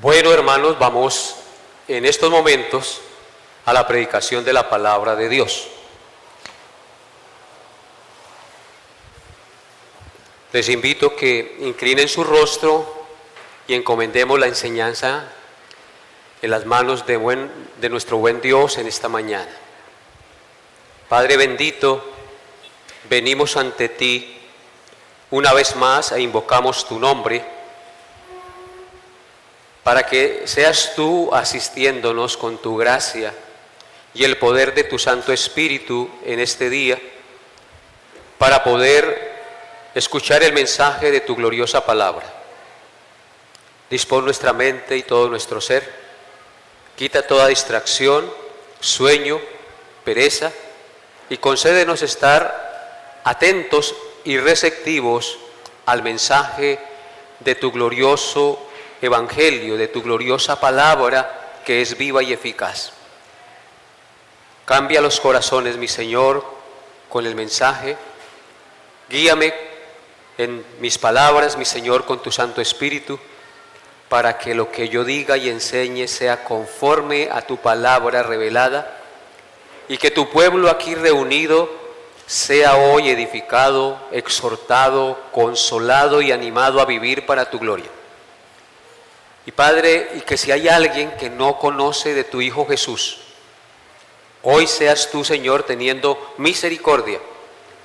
Bueno, hermanos, vamos en estos momentos a la predicación de la palabra de Dios. Les invito a que inclinen su rostro y encomendemos la enseñanza en las manos de nuestro buen Dios en esta mañana. Padre bendito, venimos ante ti una vez más e invocamos tu nombre para que seas tú asistiéndonos con tu gracia y el poder de tu Santo Espíritu en este día, para poder escuchar el mensaje de tu gloriosa palabra. Dispón nuestra mente y todo nuestro ser, quita toda distracción, sueño, pereza, y concédenos estar atentos y receptivos al mensaje de tu glorioso Evangelio, de tu gloriosa palabra que es viva y eficaz. Cambia los corazones, mi Señor, con el mensaje. Guíame en mis palabras, mi Señor, con tu Santo Espíritu, para que lo que yo diga y enseñe sea conforme a tu palabra revelada, y que tu pueblo aquí reunido sea hoy edificado, exhortado, consolado y animado a vivir para tu gloria. Y Padre, y que si hay alguien que no conoce de tu Hijo Jesús, hoy seas tú, Señor, teniendo misericordia,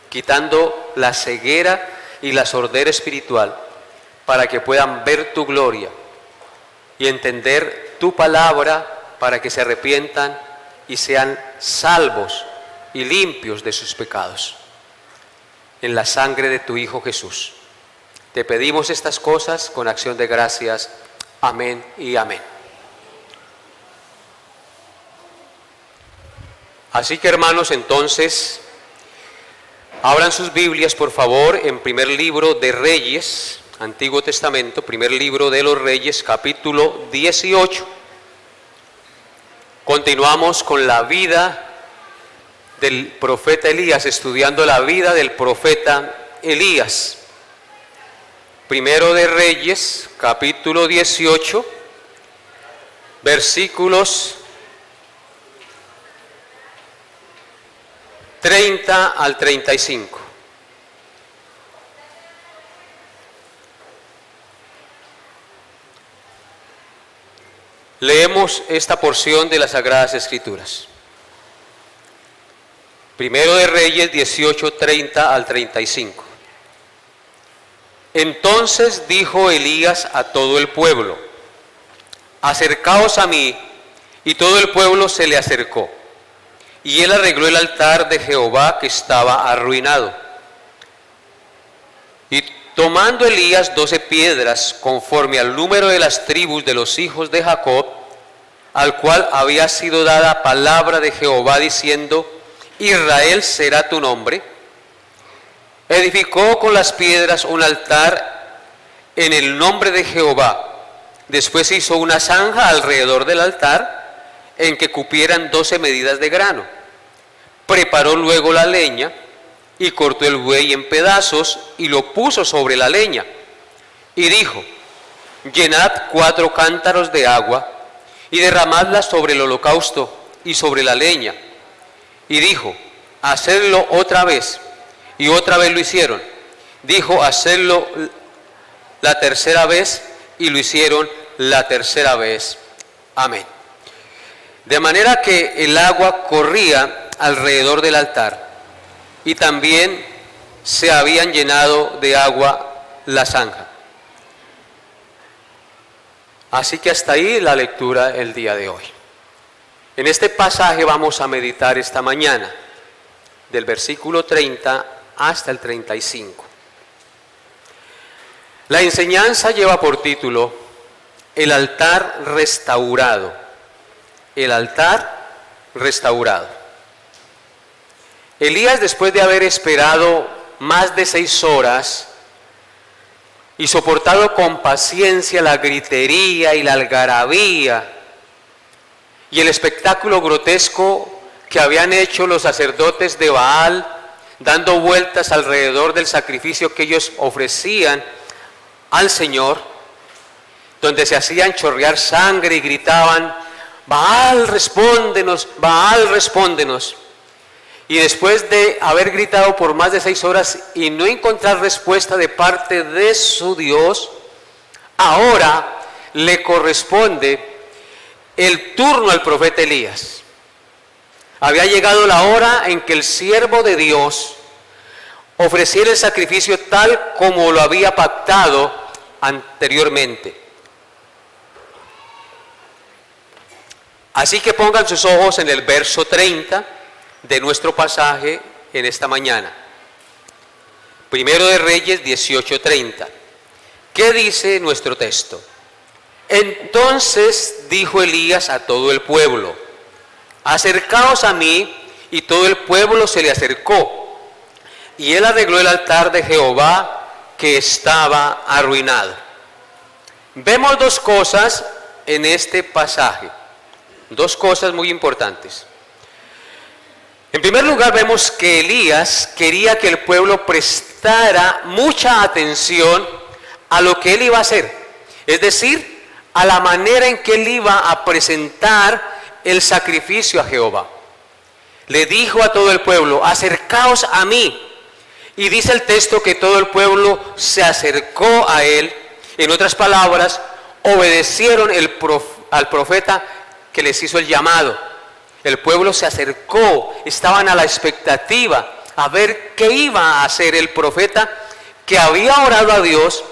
quitando la ceguera y la sordera espiritual, para que puedan ver tu gloria y entender tu palabra, para que se arrepientan y sean salvos y limpios de sus pecados. En la sangre de tu Hijo Jesús. Te pedimos estas cosas con acción de gracias. Amén y amén. Así que, hermanos, entonces, abran sus Biblias, por favor, en primer libro de Reyes, Antiguo Testamento, primer libro de los Reyes, capítulo 18. Continuamos con la vida del profeta Elías, estudiando la vida del profeta Elías. Primero de Reyes, capítulo 18, versículos 30 al 35. Leemos esta porción de las Sagradas Escrituras. Primero de Reyes 18, 30 al 35. Entonces dijo Elías a todo el pueblo: acercaos a mí. Y todo el pueblo se le acercó. Y él arregló el altar de Jehová que estaba arruinado. Y tomando Elías 12 piedras, conforme al número de las tribus de los hijos de Jacob, al cual había sido dada palabra de Jehová diciendo: Israel será tu nombre, edificó con las piedras un altar en el nombre de Jehová. Después hizo una zanja alrededor del altar, en que cupieran 12 medidas de grano. Preparó luego la leña, y cortó el buey en pedazos, y lo puso sobre la leña. Y dijo: llenad 4 cántaros de agua, y derramadla sobre el holocausto y sobre la leña. Y dijo: hacedlo otra vez. Y otra vez lo hicieron. Dijo: hacedlo la tercera vez, y lo hicieron la tercera vez. Amén. De manera que el agua corría alrededor del altar, y también se habían llenado de agua la zanja. Así que hasta ahí la lectura el día de hoy. En este pasaje vamos a meditar esta mañana, del versículo 30 hasta el 35. La enseñanza lleva por título El altar restaurado. El altar restaurado. Elías, después de haber esperado más de 6 horas y soportado con paciencia la gritería y la algarabía y el espectáculo grotesco que habían hecho los sacerdotes de Baal, dando vueltas alrededor del sacrificio que ellos ofrecían al Señor, donde se hacían chorrear sangre y gritaban: Baal, respóndenos, Baal, respóndenos. Y después de haber gritado por más de 6 horas y no encontrar respuesta de parte de su Dios, ahora le corresponde el turno al profeta Elías. Había llegado la hora en que el siervo de Dios ofreciera el sacrificio tal como lo había pactado anteriormente. Así que pongan sus ojos en el verso 30 de nuestro pasaje en esta mañana. Primero de Reyes 18:30. ¿Qué dice nuestro texto? Entonces dijo Elías a todo el pueblo: acercaos a mí. Y todo el pueblo se le acercó. Y él arregló el altar de Jehová que estaba arruinado. Vemos 2 cosas en este pasaje. 2 cosas muy importantes. En primer lugar, vemos que Elías quería que el pueblo prestara mucha atención a lo que él iba a hacer. Es decir, a la manera en que él iba a presentar el sacrificio a Jehová. Le dijo a todo el pueblo: acercaos a mí. Y dice el texto que todo el pueblo se acercó a él. En otras palabras, obedecieron al profeta que les hizo el llamado. El pueblo se acercó, estaban a la expectativa a ver qué iba a hacer el profeta que había orado a Dios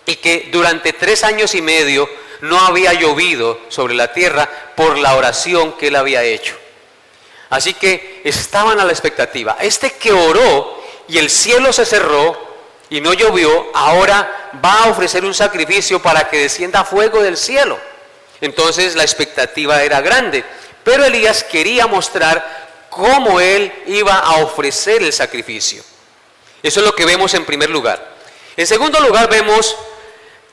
y que durante 3 años y medio no había llovido sobre la tierra por la oración que él había hecho. Así que estaban a la expectativa. Este que oró y el cielo se cerró y no llovió, ahora va a ofrecer un sacrificio para que descienda fuego del cielo. Entonces la expectativa era grande, pero Elías quería mostrar cómo él iba a ofrecer el sacrificio. Eso es lo que vemos en primer lugar. En segundo lugar, vemos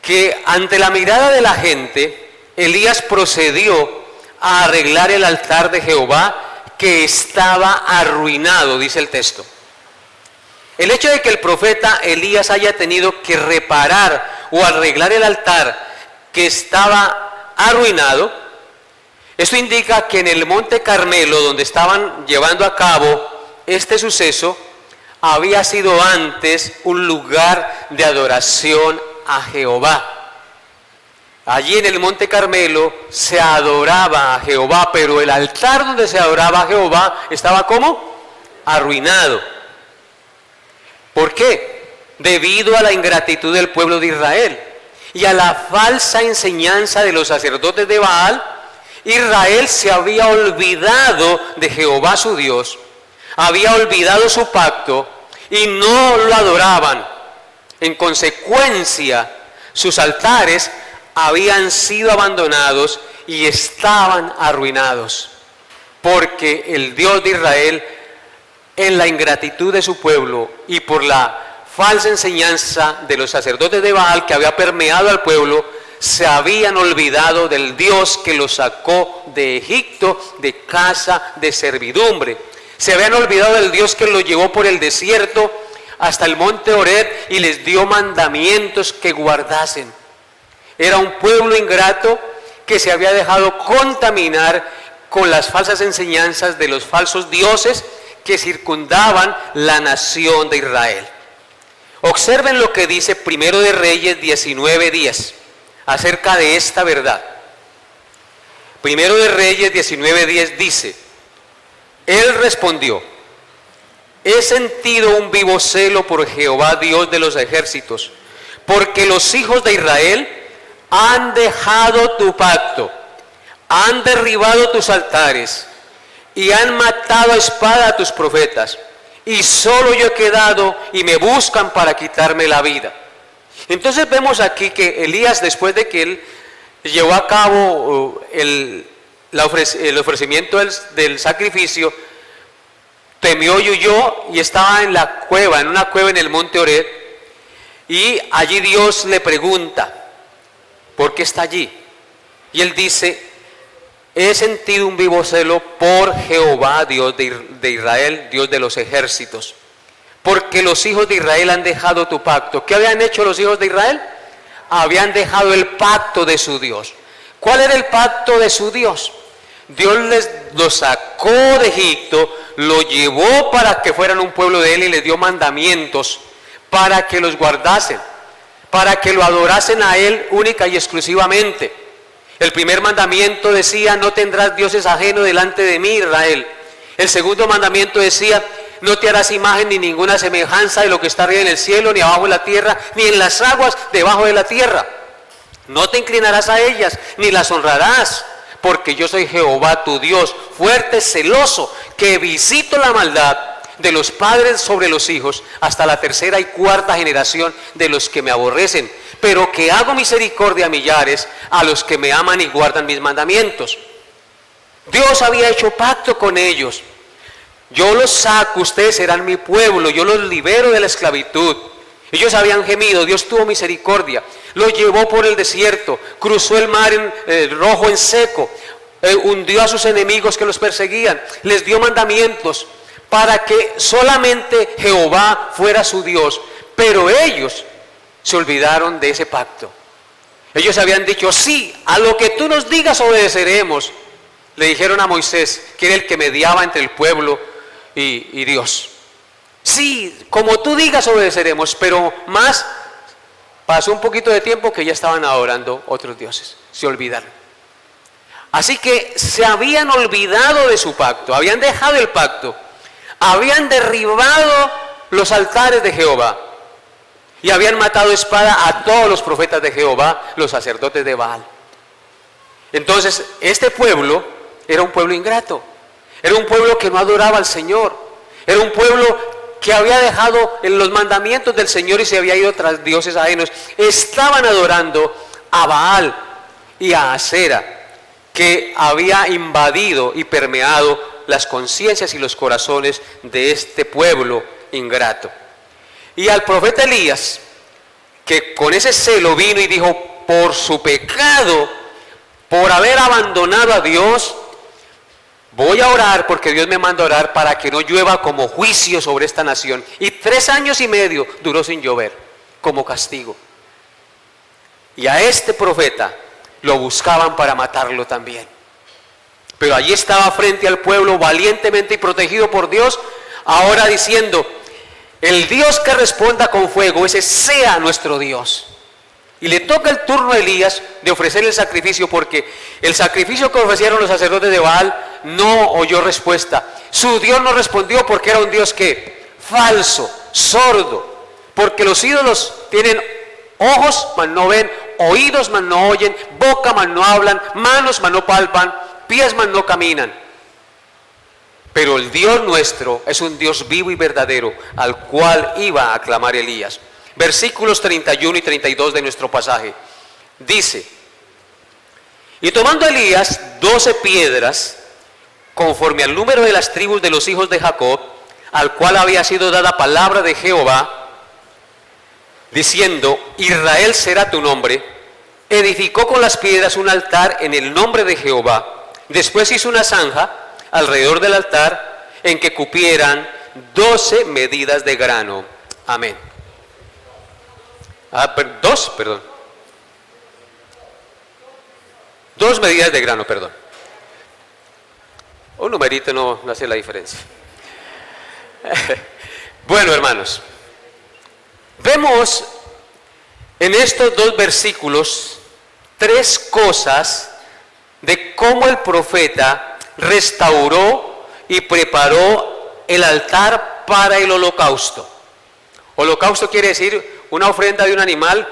que ante la mirada de la gente, Elías procedió a arreglar el altar de Jehová que estaba arruinado, dice el texto. El hecho de que el profeta Elías haya tenido que reparar o arreglar el altar que estaba arruinado, esto indica que en el Monte Carmelo, donde estaban llevando a cabo este suceso, había sido antes un lugar de adoración a Jehová. Allí en el Monte Carmelo se adoraba a Jehová, pero el altar donde se adoraba a Jehová estaba ¿cómo? Arruinado. ¿Por qué? Debido a la ingratitud del pueblo de Israel y a la falsa enseñanza de los sacerdotes de Baal. Israel se había olvidado de Jehová su Dios, había olvidado su pacto y no lo adoraban. En consecuencia, sus altares habían sido abandonados y estaban arruinados, porque el Dios de Israel, en la ingratitud de su pueblo y por la falsa enseñanza de los sacerdotes de Baal que había permeado al pueblo, se habían olvidado del Dios que los sacó de Egipto, de casa de servidumbre. Se habían olvidado del Dios que los llevó por el desierto hasta el monte Horeb y les dio mandamientos que guardasen. Era un pueblo ingrato que se había dejado contaminar con las falsas enseñanzas de los falsos dioses que circundaban la nación de Israel. Observen lo que dice Primero de Reyes 19:10 acerca de esta verdad. Primero de Reyes 19:10 dice: él respondió: he sentido un vivo celo por Jehová Dios de los ejércitos, porque los hijos de Israel han dejado tu pacto, han derribado tus altares y han matado a espada a tus profetas, y solo yo he quedado y me buscan para quitarme la vida. Entonces vemos aquí que Elías, después de que él llevó a cabo el ofrecimiento del sacrificio, temió y huyó y estaba en la cueva, en una cueva en el monte Horeb, y allí Dios le pregunta: ¿por qué está allí? Y él dice: he sentido un vivo celo por Jehová, Dios de Israel, Dios de los ejércitos, porque los hijos de Israel han dejado tu pacto. ¿Qué habían hecho los hijos de Israel? habían dejado el pacto de su Dios. ¿Cuál era el pacto de su Dios? Dios los sacó de Egipto, lo llevó para que fueran un pueblo de él y les dio mandamientos para que los guardasen, para que lo adorasen a él única y exclusivamente. El primer mandamiento decía: no tendrás dioses ajenos delante de mí, Israel. El segundo mandamiento decía: no te harás imagen ni ninguna semejanza de lo que está arriba en el cielo, ni abajo en la tierra, ni en las aguas debajo de la tierra. No te inclinarás a ellas, ni las honrarás, porque yo soy Jehová tu Dios, fuerte, celoso, que visito la maldad de los padres sobre los hijos, hasta la tercera y cuarta generación de los que me aborrecen, pero que hago misericordia a millares, a los que me aman y guardan mis mandamientos. Dios había hecho pacto con ellos. Yo los saco, ustedes serán mi pueblo, yo los libero de la esclavitud. Ellos habían gemido, Dios tuvo misericordia, los llevó por el desierto, cruzó el mar rojo en seco, hundió a sus enemigos que los perseguían, les dio mandamientos para que solamente Jehová fuera su Dios. Pero ellos se olvidaron de ese pacto. Ellos habían dicho: sí, a lo que tú nos digas obedeceremos. Le dijeron a Moisés, que era el que mediaba entre el pueblo y Dios: sí, como tú digas obedeceremos. Pero más, pasó un poquito de tiempo que ya estaban adorando otros dioses, se olvidaron. Así que se habían olvidado de su pacto, habían dejado el pacto, habían derribado los altares de Jehová y habían matado a espada a todos los profetas de Jehová, los sacerdotes de Baal. Entonces este pueblo era un pueblo ingrato, era un pueblo que no adoraba al Señor, era un pueblo que había dejado en los mandamientos del Señor y se había ido tras dioses ajenos. Estaban adorando a Baal y a Asera, que había invadido y permeado las conciencias y los corazones de este pueblo ingrato. Y al profeta Elías, que con ese celo vino y dijo: por su pecado, por haber abandonado a Dios, voy a orar, porque Dios me manda a orar para que no llueva como juicio sobre esta nación. Y 3 años y medio duró sin llover, como castigo. Y a este profeta lo buscaban para matarlo también. Pero allí estaba frente al pueblo, valientemente y protegido por Dios, ahora diciendo: el Dios que responda con fuego, ese sea nuestro Dios. Y le toca el turno a Elías de ofrecer el sacrificio, porque el sacrificio que ofrecieron los sacerdotes de Baal no oyó respuesta. Su Dios no respondió porque era un Dios que falso, sordo, porque los ídolos tienen ojos mas no ven, oídos mas no oyen, boca mas no hablan, manos mas no palpan, pies mas no caminan. Pero el Dios nuestro es un Dios vivo y verdadero, al cual iba a clamar Elías. Versículos 31 y 32 de nuestro pasaje. Dice: y tomando Elías 12 piedras, conforme al número de las tribus de los hijos de Jacob, al cual había sido dada palabra de Jehová, diciendo: Israel será tu nombre, edificó con las piedras un altar en el nombre de Jehová. Después hizo una zanja alrededor del altar, en que cupieran 12 medidas de grano. Amén. Dos medidas de grano, perdón. Un numerito no hace la diferencia. Bueno, hermanos, vemos en estos 2 versículos 3 cosas de cómo el profeta restauró y preparó el altar para el holocausto. Holocausto quiere decir una ofrenda de un animal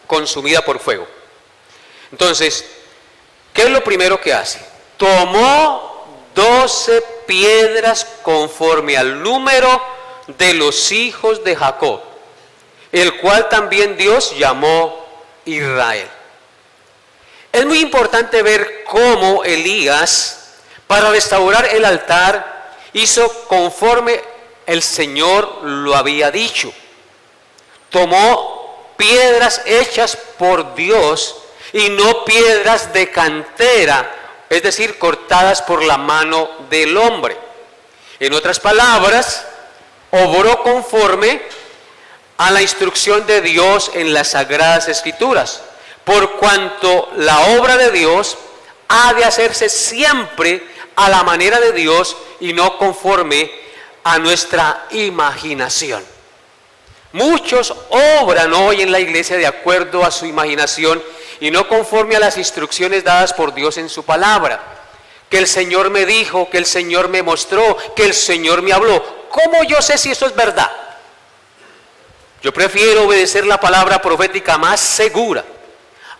consumida por fuego. Entonces, ¿qué es lo primero que hace? Tomó 12 piedras conforme al número de los hijos de Jacob, el cual también Dios llamó Israel. Es muy importante ver cómo Elías, para restaurar el altar, hizo conforme el Señor lo había dicho. Tomó piedras hechas por Dios y no piedras de cantera, es decir, cortadas por la mano del hombre. En otras palabras, obró conforme a la instrucción de Dios en las Sagradas Escrituras, por cuanto la obra de Dios ha de hacerse siempre a la manera de Dios y no conforme a nuestra imaginación. Muchos obran hoy en la iglesia de acuerdo a su imaginación y no conforme a las instrucciones dadas por Dios en su palabra. Que el Señor me dijo, que el Señor me mostró, que el Señor me habló. ¿Cómo yo sé si esto es verdad? Yo prefiero obedecer la palabra profética más segura,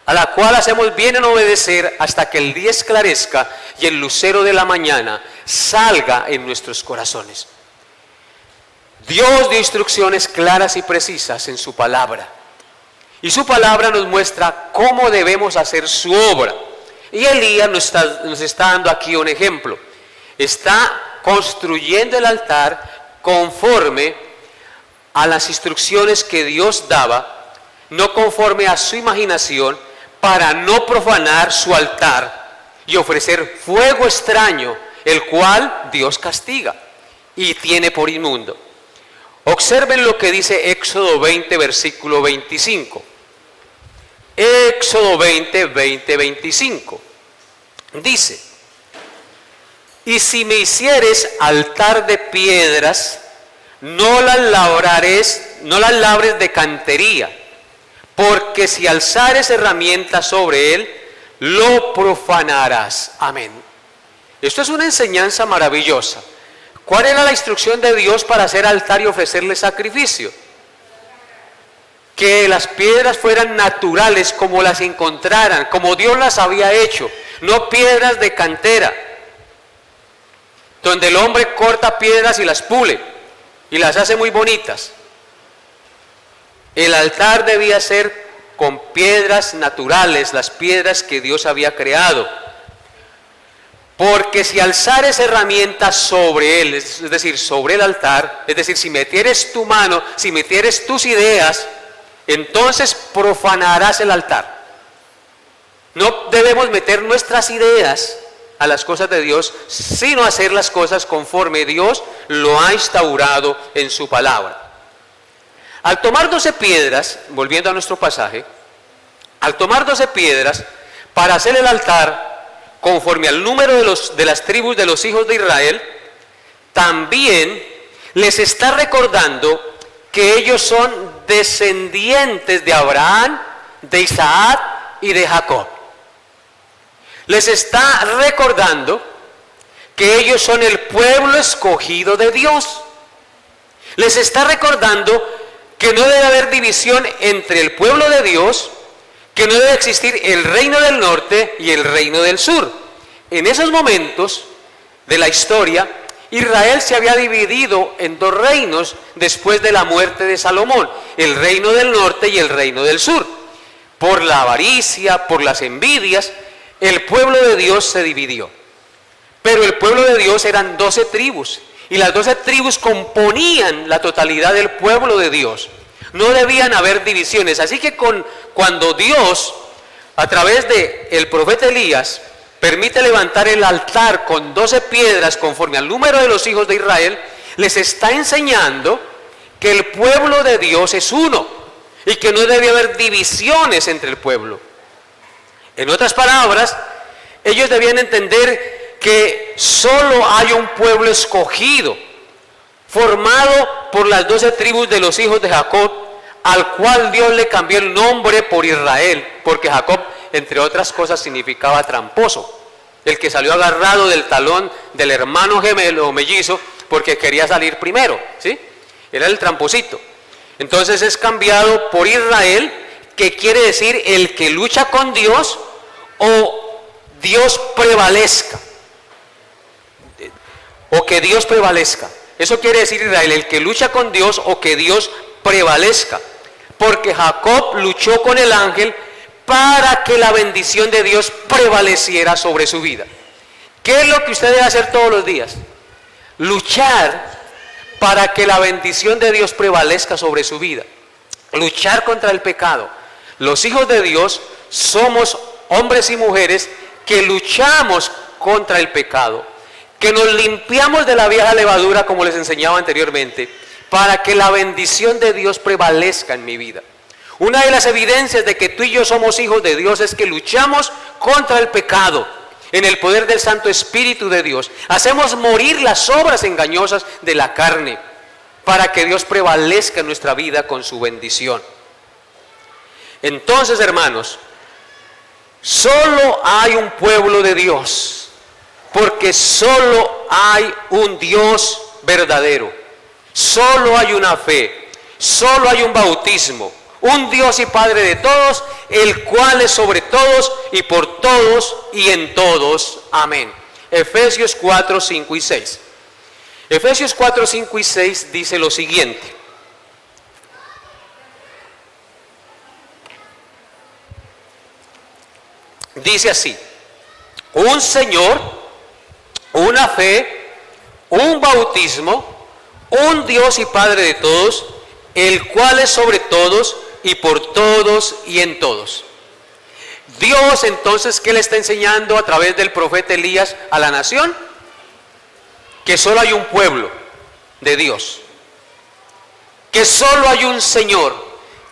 a la cual hacemos bien en obedecer hasta que el día esclarezca y el lucero de la mañana salga en nuestros corazones. Dios dio instrucciones claras y precisas en su palabra. Y su palabra nos muestra cómo debemos hacer su obra. Y Elías nos está dando aquí un ejemplo. Está construyendo el altar conforme a las instrucciones que Dios daba, no conforme a su imaginación, para no profanar su altar y ofrecer fuego extraño, el cual Dios castiga y tiene por inmundo. Observen lo que dice Éxodo 20, versículo 25. Éxodo 20, 25. Dice: y si me hicieres altar de piedras, no las labres de cantería, porque si alzares herramientas sobre él, lo profanarás. Amén. Esto es una enseñanza maravillosa. ¿Cuál era la instrucción de Dios para hacer altar y ofrecerle sacrificio? Que las piedras fueran naturales como las encontraran, como Dios las había hecho, no piedras de cantera, donde el hombre corta piedras y las pule y las hace muy bonitas. El altar debía ser con piedras naturales, las piedras que Dios había creado. Porque si alzares herramientas sobre él, es decir, sobre el altar, es decir, si metieres tu mano, si metieres tus ideas, entonces profanarás el altar. No debemos meter nuestras ideas a las cosas de Dios, sino hacer las cosas conforme Dios lo ha instaurado en su palabra. Al tomar 12 piedras, volviendo a nuestro pasaje, al tomar 12 piedras para hacer el altar conforme al número de las tribus de los hijos de Israel, también les está recordando que ellos son descendientes de Abraham, de Isaac y de Jacob. Les está recordando que ellos son el pueblo escogido de Dios. Les está recordando que no debe haber división entre el pueblo de Dios, que no debe existir el reino del norte y el reino del sur. En esos momentos de la historia, Israel se había dividido en dos reinos después de la muerte de Salomón, el reino del norte y el reino del sur. Por la avaricia, por las envidias, el pueblo de Dios se dividió. Pero el pueblo de Dios eran 12 tribus, y las 12 tribus componían la totalidad del pueblo de Dios. No debían haber divisiones. Así que cuando Dios, a través del profeta Elías, permite levantar el altar con 12 piedras conforme al número de los hijos de Israel, les está enseñando que el pueblo de Dios es uno y que no debe haber divisiones entre el pueblo. En otras palabras, ellos debían entender que solo hay un pueblo escogido, formado por las 12 tribus de los hijos de Jacob, al cual Dios le cambió el nombre por Israel, porque Jacob, entre otras cosas, significaba tramposo, el que salió agarrado del talón del hermano gemelo o mellizo porque quería salir primero, ¿sí? Era el tramposito. Entonces es cambiado por Israel, que quiere decir el que lucha con Dios o Dios prevalezca, o que Dios prevalezca. Eso quiere decir Israel, el que lucha con Dios o que Dios prevalezca. Porque Jacob luchó con el ángel para que la bendición de Dios prevaleciera sobre su vida. ¿Qué es lo que usted debe hacer todos los días? Luchar para que la bendición de Dios prevalezca sobre su vida. Luchar contra el pecado. Los hijos de Dios somos hombres y mujeres que luchamos contra el pecado, que nos limpiamos de la vieja levadura, como les enseñaba anteriormente, para que la bendición de Dios prevalezca en mi vida. Una de las evidencias de que tú y yo somos hijos de Dios es que luchamos contra el pecado en el poder del Santo Espíritu de Dios. Hacemos morir las obras engañosas de la carne para que Dios prevalezca en nuestra vida con su bendición. Entonces, hermanos, solo hay un pueblo de Dios, porque solo hay un Dios verdadero. Solo hay una fe, solo hay un bautismo, un Dios y Padre de todos, el cual es sobre todos y por todos y en todos. Amén. Efesios 4, 5 y 6. Efesios 4, 5 y 6 dice lo siguiente. Dice así: un Señor, una fe, un bautismo, un Dios y Padre de todos, el cual es sobre todos y por todos y en todos. Dios, entonces, ¿qué le está enseñando a través del profeta Elías a la nación? Que solo hay un pueblo de Dios, que solo hay un Señor,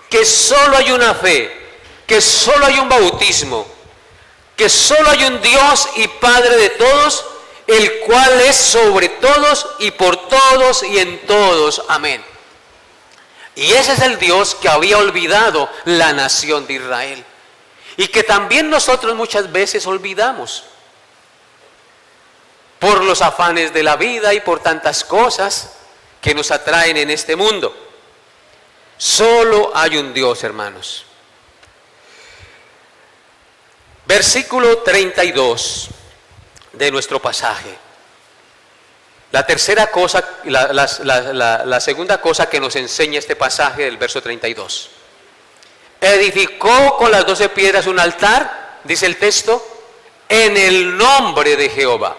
que solo hay una fe, que solo hay un bautismo, que solo hay un Dios y Padre de todos, el cual es sobre todos y por todos y en todos. Amén. Y ese es el Dios que había olvidado la nación de Israel y que también nosotros muchas veces olvidamos por los afanes de la vida y por tantas cosas que nos atraen en este mundo. Solo hay un Dios, hermanos. Versículo 32 de nuestro pasaje. La tercera cosa, la segunda cosa que nos enseña este pasaje del verso 32. Edificó con las 12 piedras un altar, dice el texto, en el nombre de Jehová.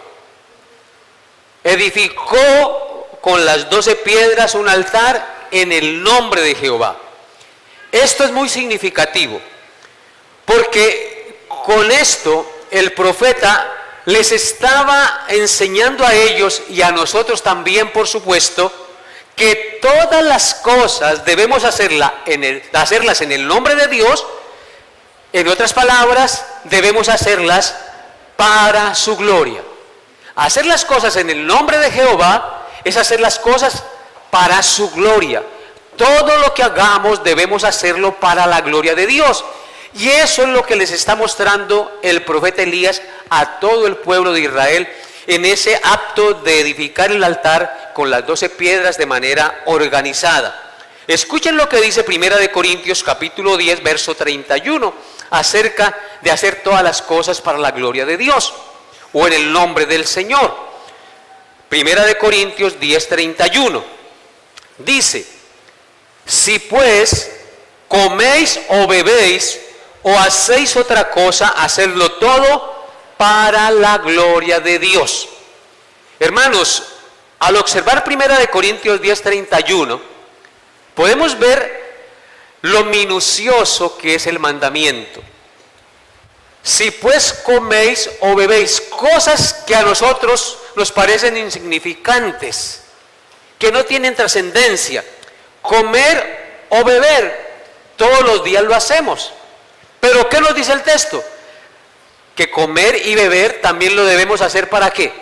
Edificó con las 12 piedras un altar en el nombre de Jehová. Esto es muy significativo, porque con esto el profeta les estaba enseñando a ellos y a nosotros también, por supuesto, que todas las cosas debemos hacerlas en el nombre de Dios. En otras palabras, debemos hacerlas para su gloria. Hacer las cosas en el nombre de Jehová es hacer las cosas para su gloria. Todo lo que hagamos debemos hacerlo para la gloria de Dios. Y eso es lo que les está mostrando el profeta Elías a todo el pueblo de Israel en ese acto de edificar el altar con las 12 piedras de manera organizada. Escuchen lo que dice 1 Corintios capítulo 10, verso 31, acerca de hacer todas las cosas para la gloria de Dios o en el nombre del Señor. 1 Corintios 10, 31 dice: si pues coméis o bebéis o hacéis otra cosa, hacedlo todo para la gloria de Dios. Hermanos, al observar 1 Corintios 10:31, podemos ver lo minucioso que es el mandamiento. Si pues coméis o bebéis, cosas que a nosotros nos parecen insignificantes, que no tienen trascendencia, comer o beber, todos los días lo hacemos. Pero ¿qué nos dice el texto? Que comer y beber también lo debemos hacer ¿para qué?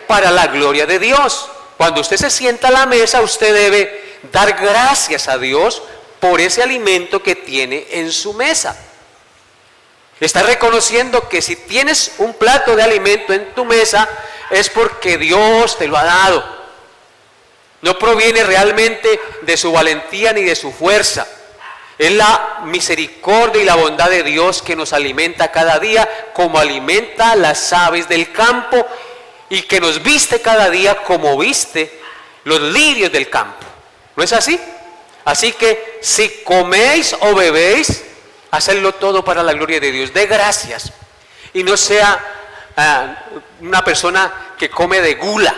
Para la gloria de Dios. Cuando usted se sienta a la mesa, usted debe dar gracias a Dios por ese alimento que tiene en su mesa. Está reconociendo que si tienes un plato de alimento en tu mesa, es porque Dios te lo ha dado. No proviene realmente de su valentía ni de su fuerza. Es la misericordia y la bondad de Dios que nos alimenta cada día, como alimenta a las aves del campo, y que nos viste cada día como viste los lirios del campo. ¿No es así? Así que si coméis o bebéis, hacedlo todo para la gloria de Dios. Dé gracias y no sea una persona que come de gula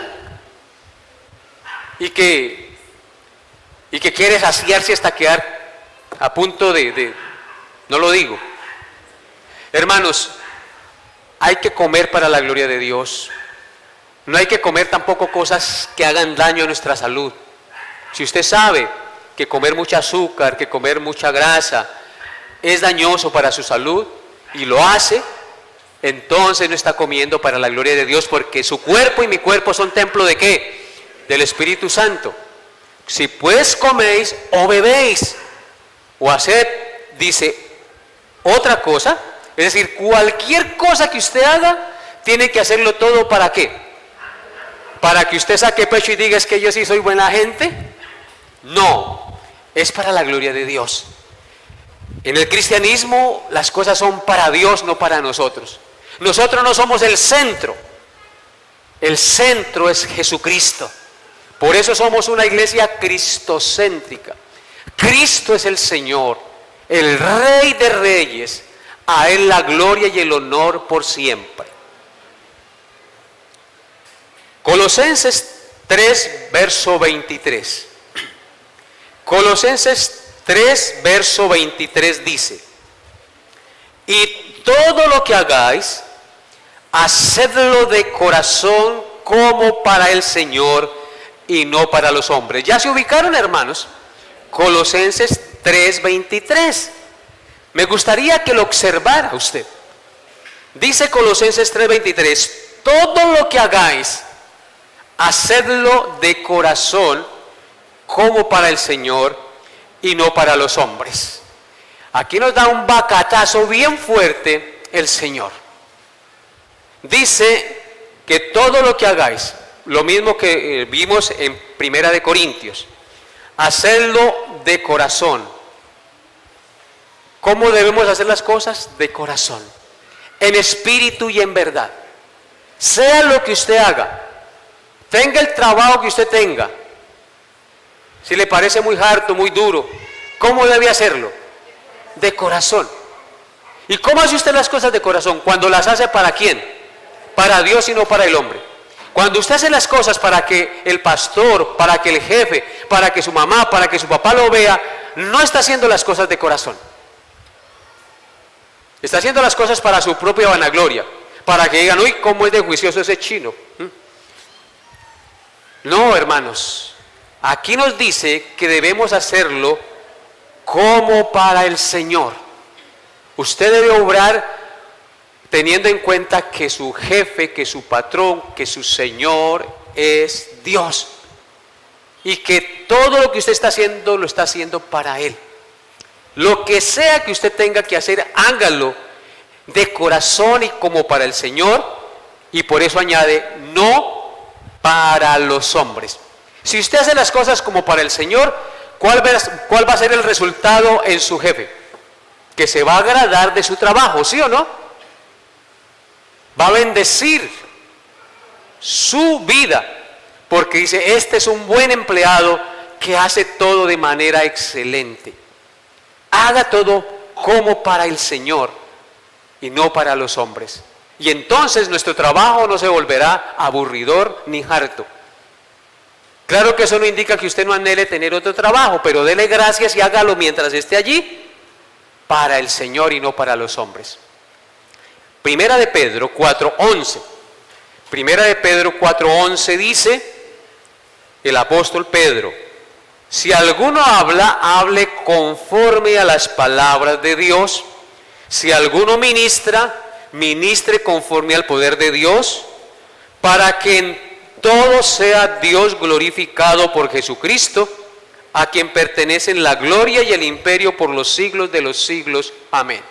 y que quiere saciarse hasta quedar a punto no lo digo. Hermanos, hay que comer para la gloria de Dios. No hay que comer tampoco cosas que hagan daño a nuestra salud. Si usted sabe que comer mucho azúcar, que comer mucha grasa es dañoso para su salud y lo hace, entonces no está comiendo para la gloria de Dios, porque su cuerpo y mi cuerpo son templo ¿de qué? Del Espíritu Santo. Si pues coméis o bebéis o haced, dice, otra cosa, es decir, cualquier cosa que usted haga, tiene que hacerlo todo ¿para qué? ¿Para que usted saque pecho y diga es que yo sí soy buena gente? No, es para la gloria de Dios. En el cristianismo las cosas son para Dios, no para nosotros. Nosotros no somos el centro es Jesucristo. Por eso somos una iglesia cristocéntrica. Cristo es el Señor, el Rey de Reyes, a Él la gloria y el honor por siempre. Colosenses 3, verso 23. Colosenses 3, verso 23 dice: y todo lo que hagáis, hacedlo de corazón como para el Señor y no para los hombres. ¿Ya se ubicaron, hermanos? Colosenses 3, 23. Me gustaría que lo observara usted. Dice Colosenses 3, 23: todo lo que hagáis, hacedlo de corazón como para el Señor y no para los hombres. Aquí nos da un bacatazo bien fuerte el Señor. Dice que todo lo que hagáis, lo mismo que vimos en Primera de Corintios, hacedlo de corazón. ¿Cómo debemos hacer las cosas? De corazón, en espíritu y en verdad. Sea lo que usted haga, tenga el trabajo que usted tenga, si le parece muy harto, muy duro, ¿cómo debe hacerlo? De corazón. ¿Y cómo hace usted las cosas de corazón? Cuando las hace ¿para quién? Para Dios y no para el hombre. Cuando usted hace las cosas para que el pastor, para que el jefe, para que su mamá, para que su papá lo vea, no está haciendo las cosas de corazón. Está haciendo las cosas para su propia vanagloria, para que digan, uy, cómo es de juicioso ese chino. No, hermanos, aquí nos dice que debemos hacerlo como para el Señor. Usted debe obrar teniendo en cuenta que su jefe, que su patrón, que su Señor es Dios. Y que todo lo que usted está haciendo, lo está haciendo para Él. Lo que sea que usted tenga que hacer, hágalo de corazón y como para el Señor. Y por eso añade, no para los hombres. Si usted hace las cosas como para el Señor, ¿cuál va a ser el resultado en su jefe? Que se va a agradar de su trabajo, ¿sí o no? Va a bendecir su vida, porque dice, este es un buen empleado que hace todo de manera excelente. Haga todo como para el Señor y no para los hombres. Y entonces nuestro trabajo no se volverá aburridor ni harto. Claro que eso no indica que usted no anhele tener otro trabajo, pero dele gracias y hágalo mientras esté allí para el Señor y no para los hombres. Primera de Pedro 4:11. Primera de Pedro 4:11 dice el apóstol Pedro: si alguno habla, hable conforme a las palabras de Dios. Si alguno ministra, ministre conforme al poder de Dios, para que en todo sea Dios glorificado por Jesucristo, a quien pertenecen la gloria y el imperio por los siglos de los siglos. Amén.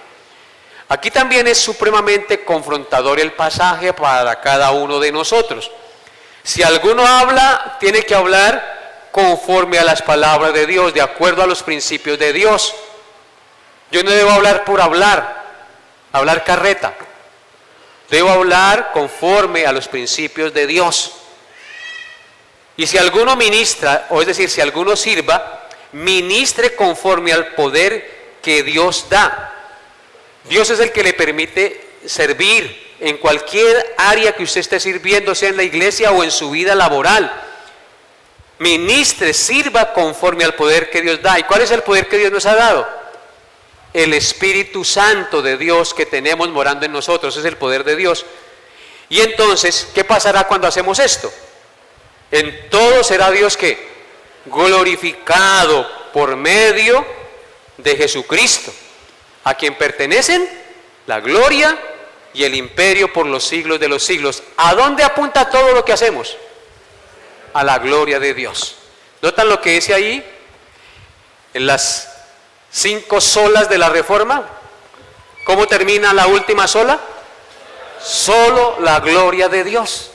Aquí también es supremamente confrontador el pasaje para cada uno de nosotros. Si alguno habla, tiene que hablar conforme a las palabras de Dios, de acuerdo a los principios de Dios. Yo no debo hablar por hablar carreta. Debo hablar conforme a los principios de Dios. Y si alguno ministra, o es decir, si alguno sirva, ministre conforme al poder que Dios da. Dios es el que le permite servir en cualquier área que usted esté sirviendo, sea en la iglesia o en su vida laboral. Ministre, sirva conforme al poder que Dios da. ¿Y cuál es el poder que Dios nos ha dado? El Espíritu Santo de Dios que tenemos morando en nosotros, es el poder de Dios. Y entonces, ¿qué pasará cuando hacemos esto? En todo será Dios ¿qué? glorificado por medio de Jesucristo, a quien pertenecen la gloria y el imperio por los siglos de los siglos. ¿A dónde apunta todo lo que hacemos? A la gloria de Dios. ¿Notan lo que dice ahí en las 5 solas de la Reforma? ¿Cómo termina la última sola? Solo la gloria de Dios.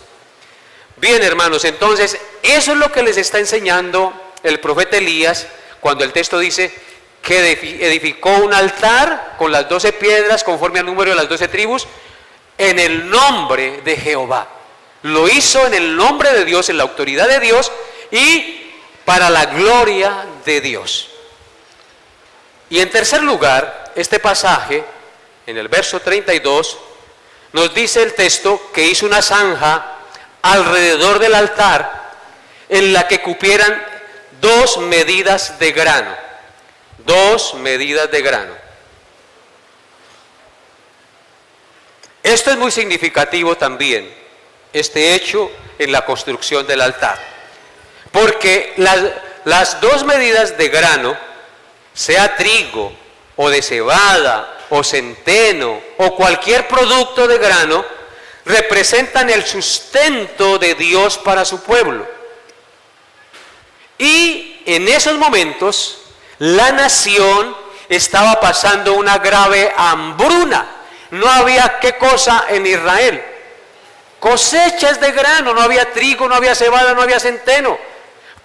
Bien, hermanos, entonces eso es lo que les está enseñando el profeta Elías cuando el texto dice que edificó un altar con las 12 piedras conforme al número de las 12 tribus en el nombre de Jehová. Lo hizo en el nombre de Dios, en la autoridad de Dios y para la gloria de Dios. Y en tercer lugar, este pasaje, en el verso 32, nos dice el texto que hizo una zanja alrededor del altar en la que cupieran 2 medidas de grano. 2 medidas de grano. Esto es muy significativo también, este hecho en la construcción del altar. Porque las 2 medidas de grano, sea trigo o de cebada o centeno o cualquier producto de grano, representan el sustento de Dios para su pueblo. Y en esos momentos la nación estaba pasando una grave hambruna. No había qué cosa en Israel. Cosechas de grano, no había trigo, no había cebada, no había centeno,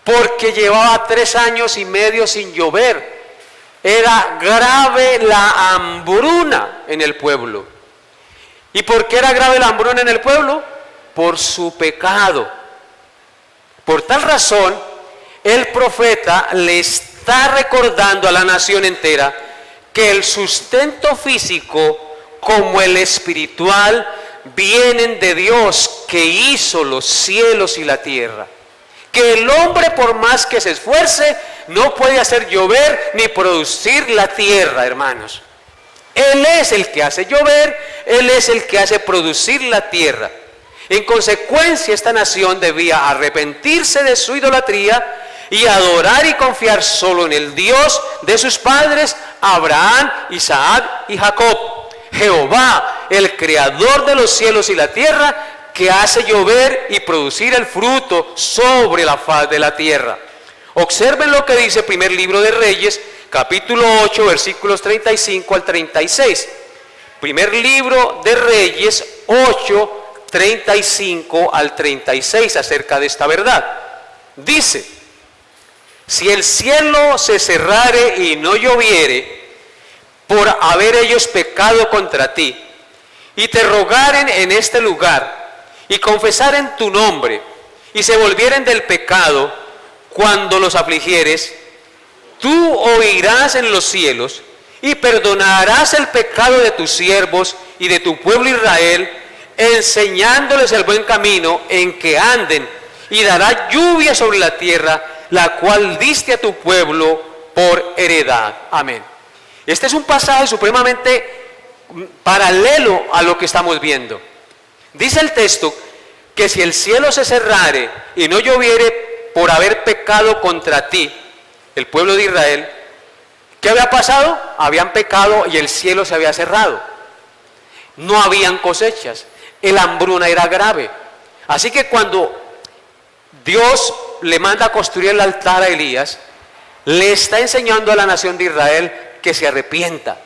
porque llevaba 3 años y medio sin llover. Era grave la hambruna en el pueblo. ¿Y por qué era grave la hambruna en el pueblo? Por su pecado. Por tal razón, el profeta le está recordando a la nación entera que el sustento físico como el espiritual vienen de Dios, que hizo los cielos y la tierra. Que el hombre, por más que se esfuerce, no puede hacer llover ni producir la tierra, hermanos. Él es el que hace llover, Él es el que hace producir la tierra. En consecuencia, esta nación debía arrepentirse de su idolatría y adorar y confiar solo en el Dios de sus padres, Abraham, Isaac y Jacob. Jehová, el creador de los cielos y la tierra, que hace llover y producir el fruto sobre la faz de la tierra. Observen lo que dice el primer libro de Reyes, capítulo 8, versículos 35 al 36. Primer libro de Reyes 8, 35 al 36, acerca de esta verdad. Dice: si el cielo se cerrare y no lloviere, por haber ellos pecado contra ti, y te rogaren en este lugar, y confesaren tu nombre, y se volvieren del pecado, cuando los afligieres, tú oirás en los cielos, y perdonarás el pecado de tus siervos y de tu pueblo Israel, enseñándoles el buen camino en que anden, y dará lluvia sobre la tierra, la cual diste a tu pueblo por heredad. Amén. Este es un pasaje supremamente paralelo a lo que estamos viendo. Dice el texto que si el cielo se cerrare y no lloviere por haber pecado contra ti, el pueblo de Israel, ¿qué había pasado? Habían pecado y el cielo se había cerrado. No habían cosechas. La hambruna era grave. Así que cuando Dios le manda a construir el altar a Elías, le está enseñando a la nación de Israel que se arrepienta,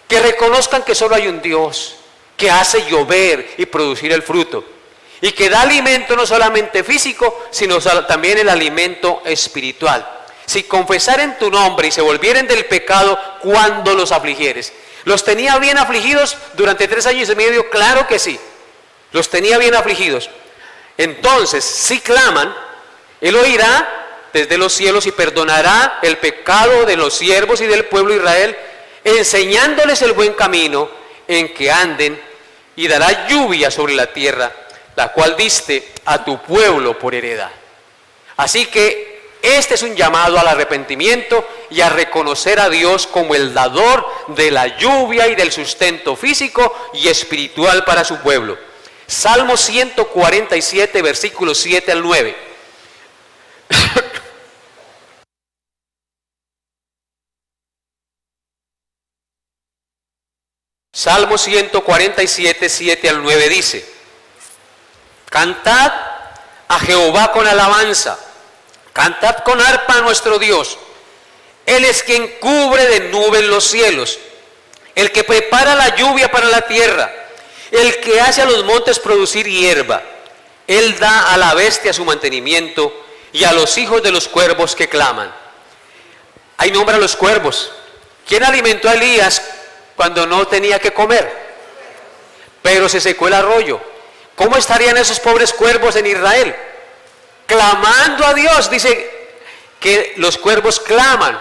que reconozcan que solo hay un Dios que hace llover y producir el fruto, y que da alimento no solamente físico, sino también el alimento espiritual. Si confesaren tu nombre y se volvieren del pecado cuando los afligieres. ¿Los tenía bien afligidos durante 3 años y medio? Claro que sí, los tenía bien afligidos. Entonces, si claman, Él oirá desde los cielos y perdonará el pecado de los siervos y del pueblo de Israel, enseñándoles el buen camino en que anden, y dará lluvia sobre la tierra, la cual diste a tu pueblo por heredad. Así que este es un llamado al arrepentimiento y a reconocer a Dios como el dador de la lluvia y del sustento físico y espiritual para su pueblo. Salmo 147, versículos 7 al 9. Salmo 147, 7 al 9 dice: cantad a Jehová con alabanza, cantad con arpa a nuestro Dios. Él es quien cubre de nubes los cielos, el que prepara la lluvia para la tierra, el que hace a los montes producir hierba. Él da a la bestia su mantenimiento y a los hijos de los cuervos que claman. Ahí nombra a los cuervos. ¿Quién alimentó a Elías cuando no tenía que comer? Pero se secó el arroyo. ¿Cómo estarían esos pobres cuervos en Israel? Clamando a Dios. Dice que los cuervos claman.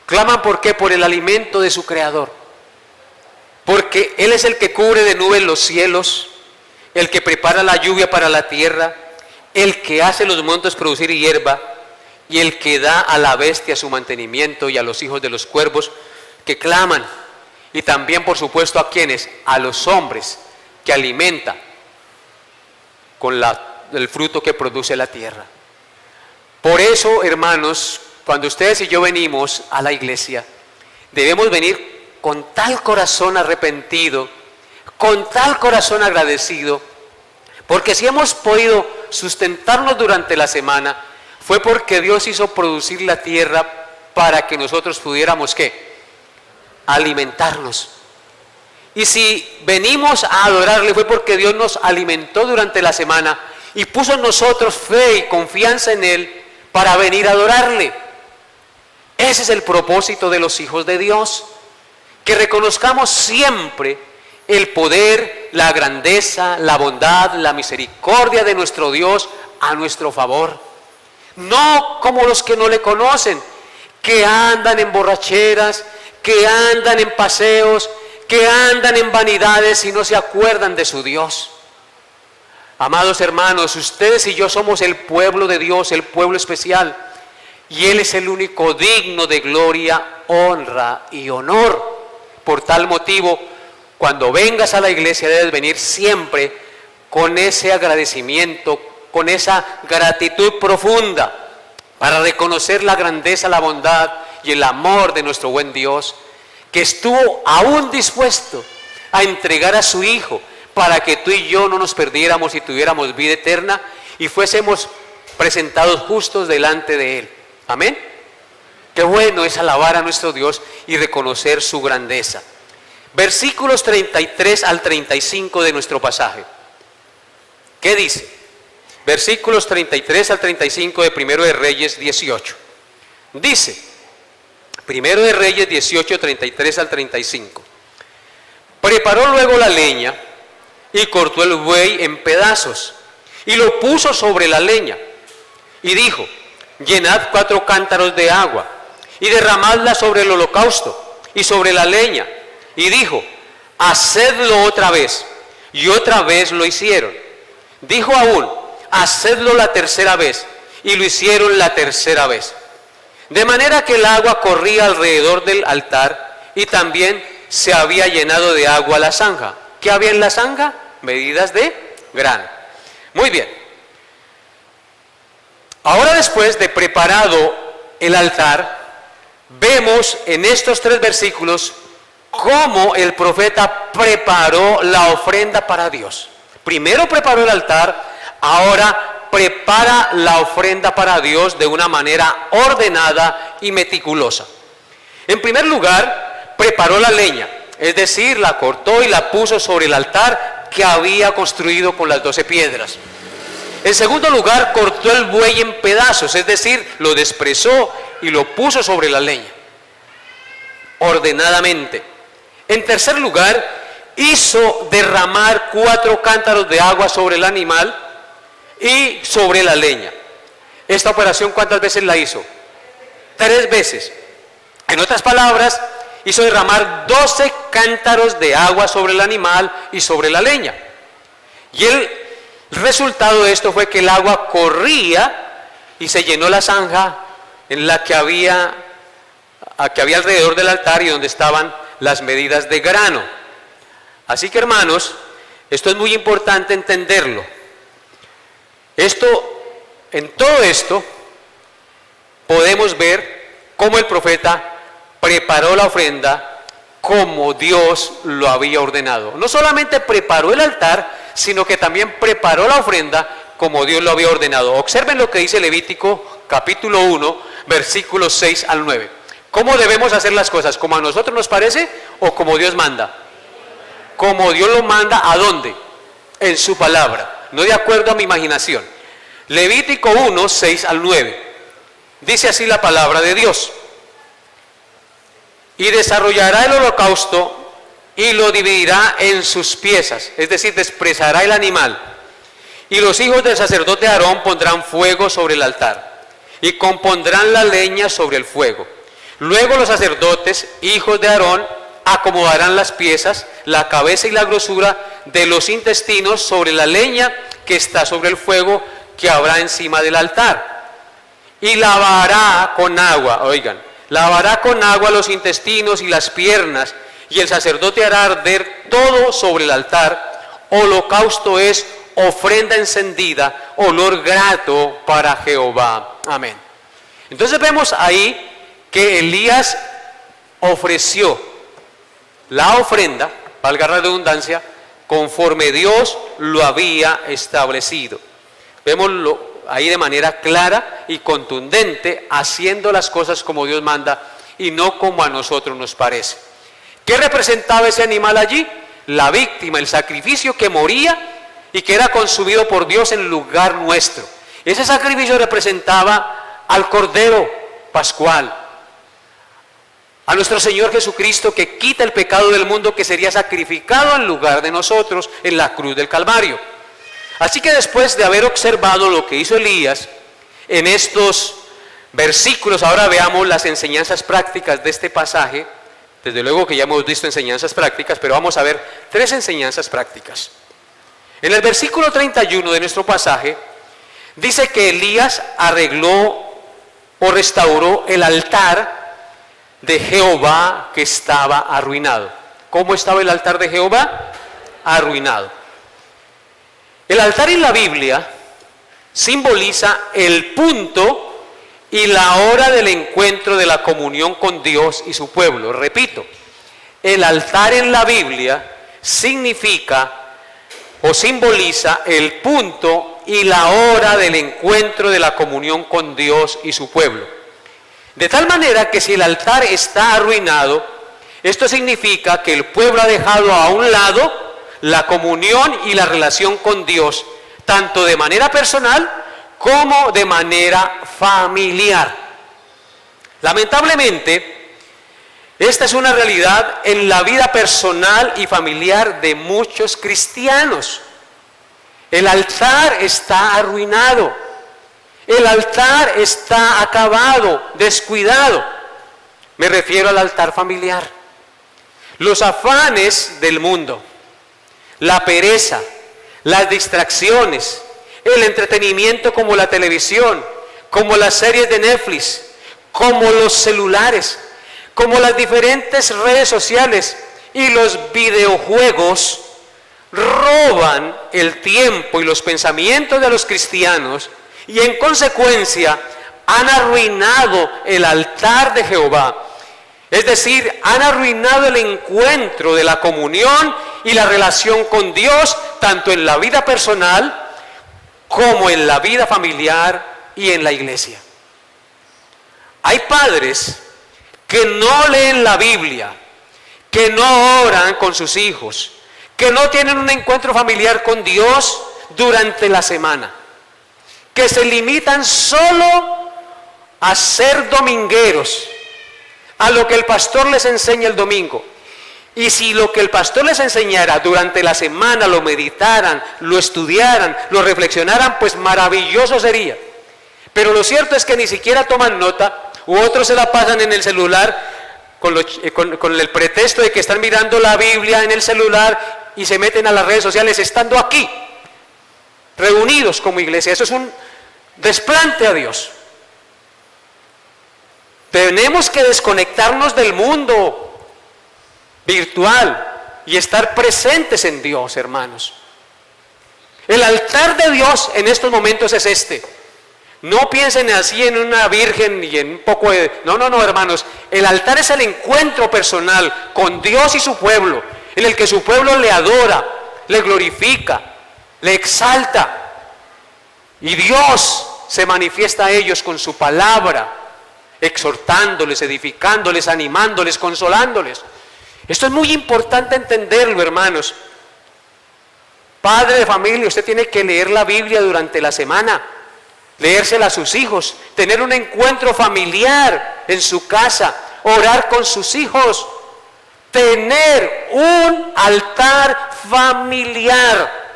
¿Claman por qué? Por el alimento de su Creador. Porque Él es el que cubre de nubes los cielos, el que prepara la lluvia para la tierra, el que hace los montes producir hierba, y el que da a la bestia su mantenimiento y a los hijos de los cuervos que claman. Y también, por supuesto, ¿a quiénes? A los hombres que alimenta con el fruto que produce la tierra. Por eso, hermanos, cuando ustedes y yo venimos a la iglesia, debemos venir con tal corazón arrepentido, con tal corazón agradecido, porque si hemos podido sustentarnos durante la semana, fue porque Dios hizo producir la tierra para que nosotros pudiéramos, ¿qué? Alimentarnos. Y si venimos a adorarle, fue porque Dios nos alimentó durante la semana y puso en nosotros fe y confianza en Él para venir a adorarle. Ese es el propósito de los hijos de Dios, que reconozcamos siempre el poder, la grandeza, la bondad, la misericordia de nuestro Dios a nuestro favor. No como los que no le conocen, que andan en borracheras, que andan en paseos, que andan en vanidades y no se acuerdan de su Dios. Amados hermanos, ustedes y yo somos el pueblo de Dios, el pueblo especial, y Él es el único digno de gloria, honra y honor. Por tal motivo, cuando vengas a la iglesia debes venir siempre con ese agradecimiento, con esa gratitud profunda, para reconocer la grandeza, la bondad y el amor de nuestro buen Dios, que estuvo aún dispuesto a entregar a su Hijo para que tú y yo no nos perdiéramos y tuviéramos vida eterna y fuésemos presentados justos delante de Él. Amén. Qué bueno es alabar a nuestro Dios y reconocer su grandeza. Versículos 33 al 35 de nuestro pasaje. ¿Qué dice? Versículos 33 al 35 de Primero de Reyes 18. Dice, Primero de Reyes 18, 33 al 35. Preparó luego la leña y cortó el buey en pedazos y lo puso sobre la leña y dijo: llenad 4 cántaros de agua y derramadla sobre el holocausto y sobre la leña. Y dijo: hacedlo otra vez. Y otra vez lo hicieron. Dijo aún: hacedlo la tercera vez. Y lo hicieron la tercera vez. De manera que el agua corría alrededor del altar y también se había llenado de agua la zanja. ¿Qué había en la zanja? Medidas de grano. Muy bien. Ahora, después de preparado el altar, vemos en estos 3 versículos cómo el profeta preparó la ofrenda para Dios. Primero preparó el altar, ahora prepara la ofrenda para Dios de una manera ordenada y meticulosa. En primer lugar, preparó la leña, es decir, la cortó y la puso sobre el altar que había construido con las 12 piedras. En segundo lugar, cortó el buey en pedazos, es decir, lo desprezó y lo puso sobre la leña, ordenadamente. En tercer lugar, hizo derramar 4 cántaros de agua sobre el animal y sobre la leña. Esta operación, ¿cuántas veces la hizo? 3 veces. En otras palabras, hizo derramar 12 cántaros de agua sobre el animal y sobre la leña. Y el resultado de esto fue que el agua corría y se llenó la zanja en la que había alrededor del altar y donde estaban las medidas de grano. Así que, hermanos, esto es muy importante entenderlo. En todo esto podemos ver cómo el profeta preparó la ofrenda, como Dios lo había ordenado. No solamente preparó el altar, sino que también preparó la ofrenda como Dios lo había ordenado. Observen lo que dice Levítico capítulo 1, versículos 6 al 9. ¿Cómo debemos hacer las cosas? ¿Como a nosotros nos parece o como Dios manda? Como Dios lo manda, ¿a dónde? En su palabra, no de acuerdo a mi imaginación. Levítico 1, 6 al 9. Dice así la palabra de Dios. Y desarrollará el holocausto y lo dividirá en sus piezas, es decir, desprezará el animal. Y los hijos del sacerdote Aarón pondrán fuego sobre el altar y compondrán la leña sobre el fuego. Luego los sacerdotes, hijos de Aarón, acomodarán las piezas, la cabeza y la grosura de los intestinos sobre la leña que está sobre el fuego que habrá encima del altar. Y lavará con agua, oigan, lavará con agua los intestinos y las piernas, y el sacerdote hará arder todo sobre el altar. Holocausto es ofrenda encendida, olor grato para Jehová. Amén. Entonces vemos ahí que Elías ofreció la ofrenda, valga la redundancia, conforme Dios lo había establecido. Vemos ahí de manera clara y contundente, haciendo las cosas como Dios manda y no como a nosotros nos parece. ¿Qué representaba ese animal allí? La víctima, el sacrificio que moría y que era consumido por Dios en lugar nuestro. Ese sacrificio representaba al Cordero Pascual, a nuestro Señor Jesucristo, que quita el pecado del mundo, que sería sacrificado en lugar de nosotros en la cruz del Calvario. Así que después de haber observado lo que hizo Elías en estos versículos, ahora veamos las enseñanzas prácticas de este pasaje. Desde luego que ya hemos visto enseñanzas prácticas, pero vamos a ver 3 enseñanzas prácticas. En el versículo 31 de nuestro pasaje, dice que Elías arregló o restauró el altar de Jehová que estaba arruinado. ¿Cómo estaba el altar de Jehová? Arruinado. El altar en la Biblia simboliza el punto y la hora del encuentro de la comunión con Dios y su pueblo. Repito, el altar en la Biblia significa o simboliza el punto y la hora del encuentro de la comunión con Dios y su pueblo. De tal manera que si el altar está arruinado, esto significa que el pueblo ha dejado a un lado la comunión y la relación con Dios, tanto de manera personal como de manera familiar. Lamentablemente, esta es una realidad en la vida personal y familiar de muchos cristianos. El altar está arruinado, el altar está acabado, descuidado. Me refiero al altar familiar. Los afanes del mundo, la pereza, las distracciones, el entretenimiento como la televisión, como las series de Netflix, como los celulares, como las diferentes redes sociales y los videojuegos roban el tiempo y los pensamientos de los cristianos y en consecuencia han arruinado el altar de Jehová. Es decir, han arruinado el encuentro de la comunión y la relación con Dios, tanto en la vida personal como en la vida familiar y en la iglesia. Hay padres que no leen la Biblia, que no oran con sus hijos, que no tienen un encuentro familiar con Dios durante la semana, que se limitan solo a ser domingueros, a lo que el pastor les enseña el domingo. Y si lo que el pastor les enseñara durante la semana lo meditaran, lo estudiaran, lo reflexionaran, pues maravilloso sería. Pero lo cierto es que ni siquiera toman nota, u otros se la pasan en el celular con el pretexto de que están mirando la Biblia en el celular y se meten a las redes sociales estando aquí, reunidos como iglesia. Eso es un desplante a Dios. Tenemos que desconectarnos del mundo virtual y estar presentes en Dios, hermanos. El altar de Dios en estos momentos es este: No piensen así en una virgen y en un poco de... No, hermanos. El altar es el encuentro personal con Dios y su pueblo, en el que su pueblo le adora, le glorifica, le exalta. Y Dios se manifiesta a ellos con su palabra, exhortándoles, edificándoles, animándoles, consolándoles. Esto es muy importante entenderlo, hermanos. Padre de familia, usted tiene que leer la Biblia durante la semana, leérsela a sus hijos, tener un encuentro familiar en su casa, orar con sus hijos, tener un altar familiar,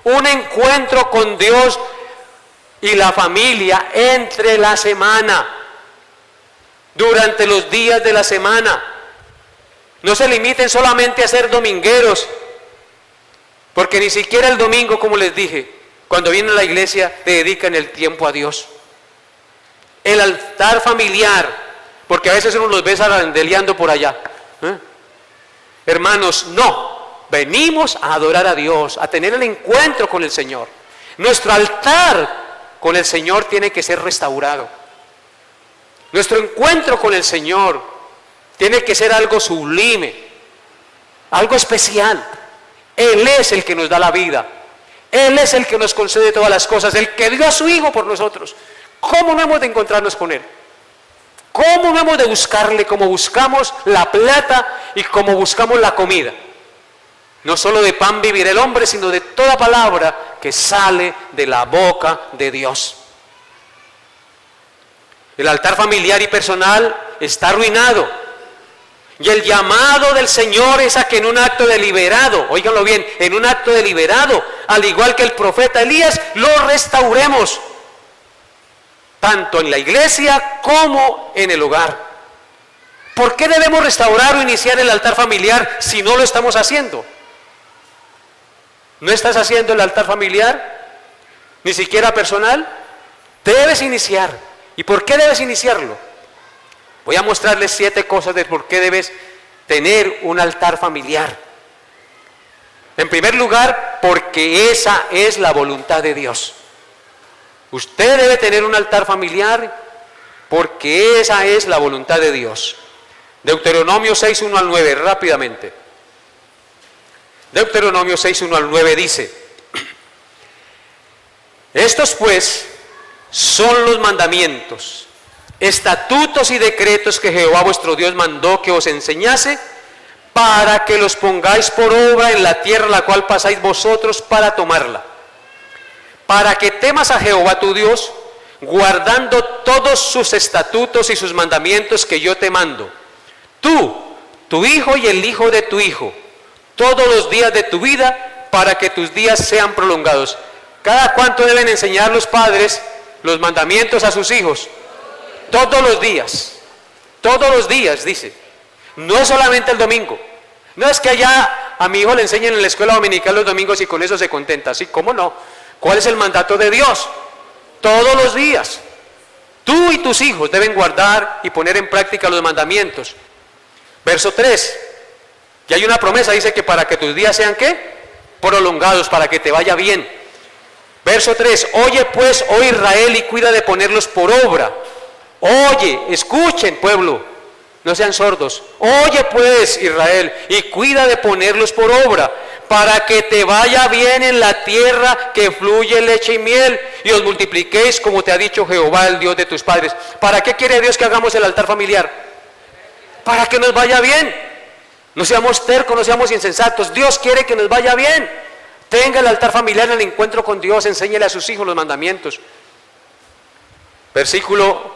un encuentro con Dios y la familia entre la semana, durante los días de la semana. No se limiten solamente a ser domingueros, porque ni siquiera el domingo, como les dije, cuando vienen a la iglesia, le dedican el tiempo a Dios. El altar familiar, porque a veces uno los ve zarandeleando por allá. Hermanos, no, venimos a adorar a Dios, a tener el encuentro con el Señor. Nuestro altar con el Señor tiene que ser restaurado. Nuestro encuentro con el Señor tiene que ser algo sublime, algo especial. Él es el que nos da la vida. Él es el que nos concede todas las cosas, el que dio a su Hijo por nosotros. ¿Cómo no hemos de encontrarnos con Él? ¿Cómo no hemos de buscarle como buscamos la plata y como buscamos la comida? No solo de pan vivirá el hombre, sino de toda palabra que sale de la boca de Dios. El altar familiar y personal está arruinado. Y el llamado del Señor es a que en un acto deliberado, óiganlo bien, en un acto deliberado, al igual que el profeta Elías, lo restauremos, tanto en la iglesia como en el hogar. ¿Por qué debemos restaurar o iniciar el altar familiar si no lo estamos haciendo? ¿No estás haciendo el altar familiar? ¿Ni siquiera personal? Debes iniciar. ¿Y por qué debes iniciarlo? Voy a mostrarles 7 cosas de por qué debes tener un altar familiar. En primer lugar, porque esa es la voluntad de Dios. Usted debe tener un altar familiar porque esa es la voluntad de Dios. Deuteronomio 6, 1 al 9, rápidamente. Deuteronomio 6, 1 al 9 dice: estos pues son los mandamientos, estatutos y decretos que Jehová vuestro Dios mandó que os enseñase, para que los pongáis por obra en la tierra la cual pasáis vosotros para tomarla, para que temas a Jehová tu Dios, guardando todos sus estatutos y sus mandamientos que yo te mando, tú, tu hijo y el hijo de tu hijo, todos los días de tu vida, para que tus días sean prolongados. ¿Cada cuánto deben enseñar los padres los mandamientos a sus hijos? Todos los días, dice. No es solamente el domingo. No es que allá a mi hijo le enseñen en la escuela dominical los domingos y con eso se contenta. ¿Sí? ¿Cómo no? ¿Cuál es el mandato de Dios? Todos los días. Tú y tus hijos deben guardar y poner en práctica los mandamientos. Verso 3. Y hay una promesa, dice que para que tus días sean ¿qué? Prolongados, para que te vaya bien. Verso 3. Oye pues, oh Israel, y cuida de ponerlos por obra. Oye, escuchen, pueblo, no sean sordos. Oye pues, Israel, y cuida de ponerlos por obra, para que te vaya bien en la tierra que fluye leche y miel, y os multipliquéis como te ha dicho Jehová, el Dios de tus padres. ¿Para qué quiere Dios que hagamos el altar familiar? Para que nos vaya bien. No seamos tercos, no seamos insensatos. Dios quiere que nos vaya bien. Tenga el altar familiar en el encuentro con Dios, enséñele a sus hijos los mandamientos. Versículo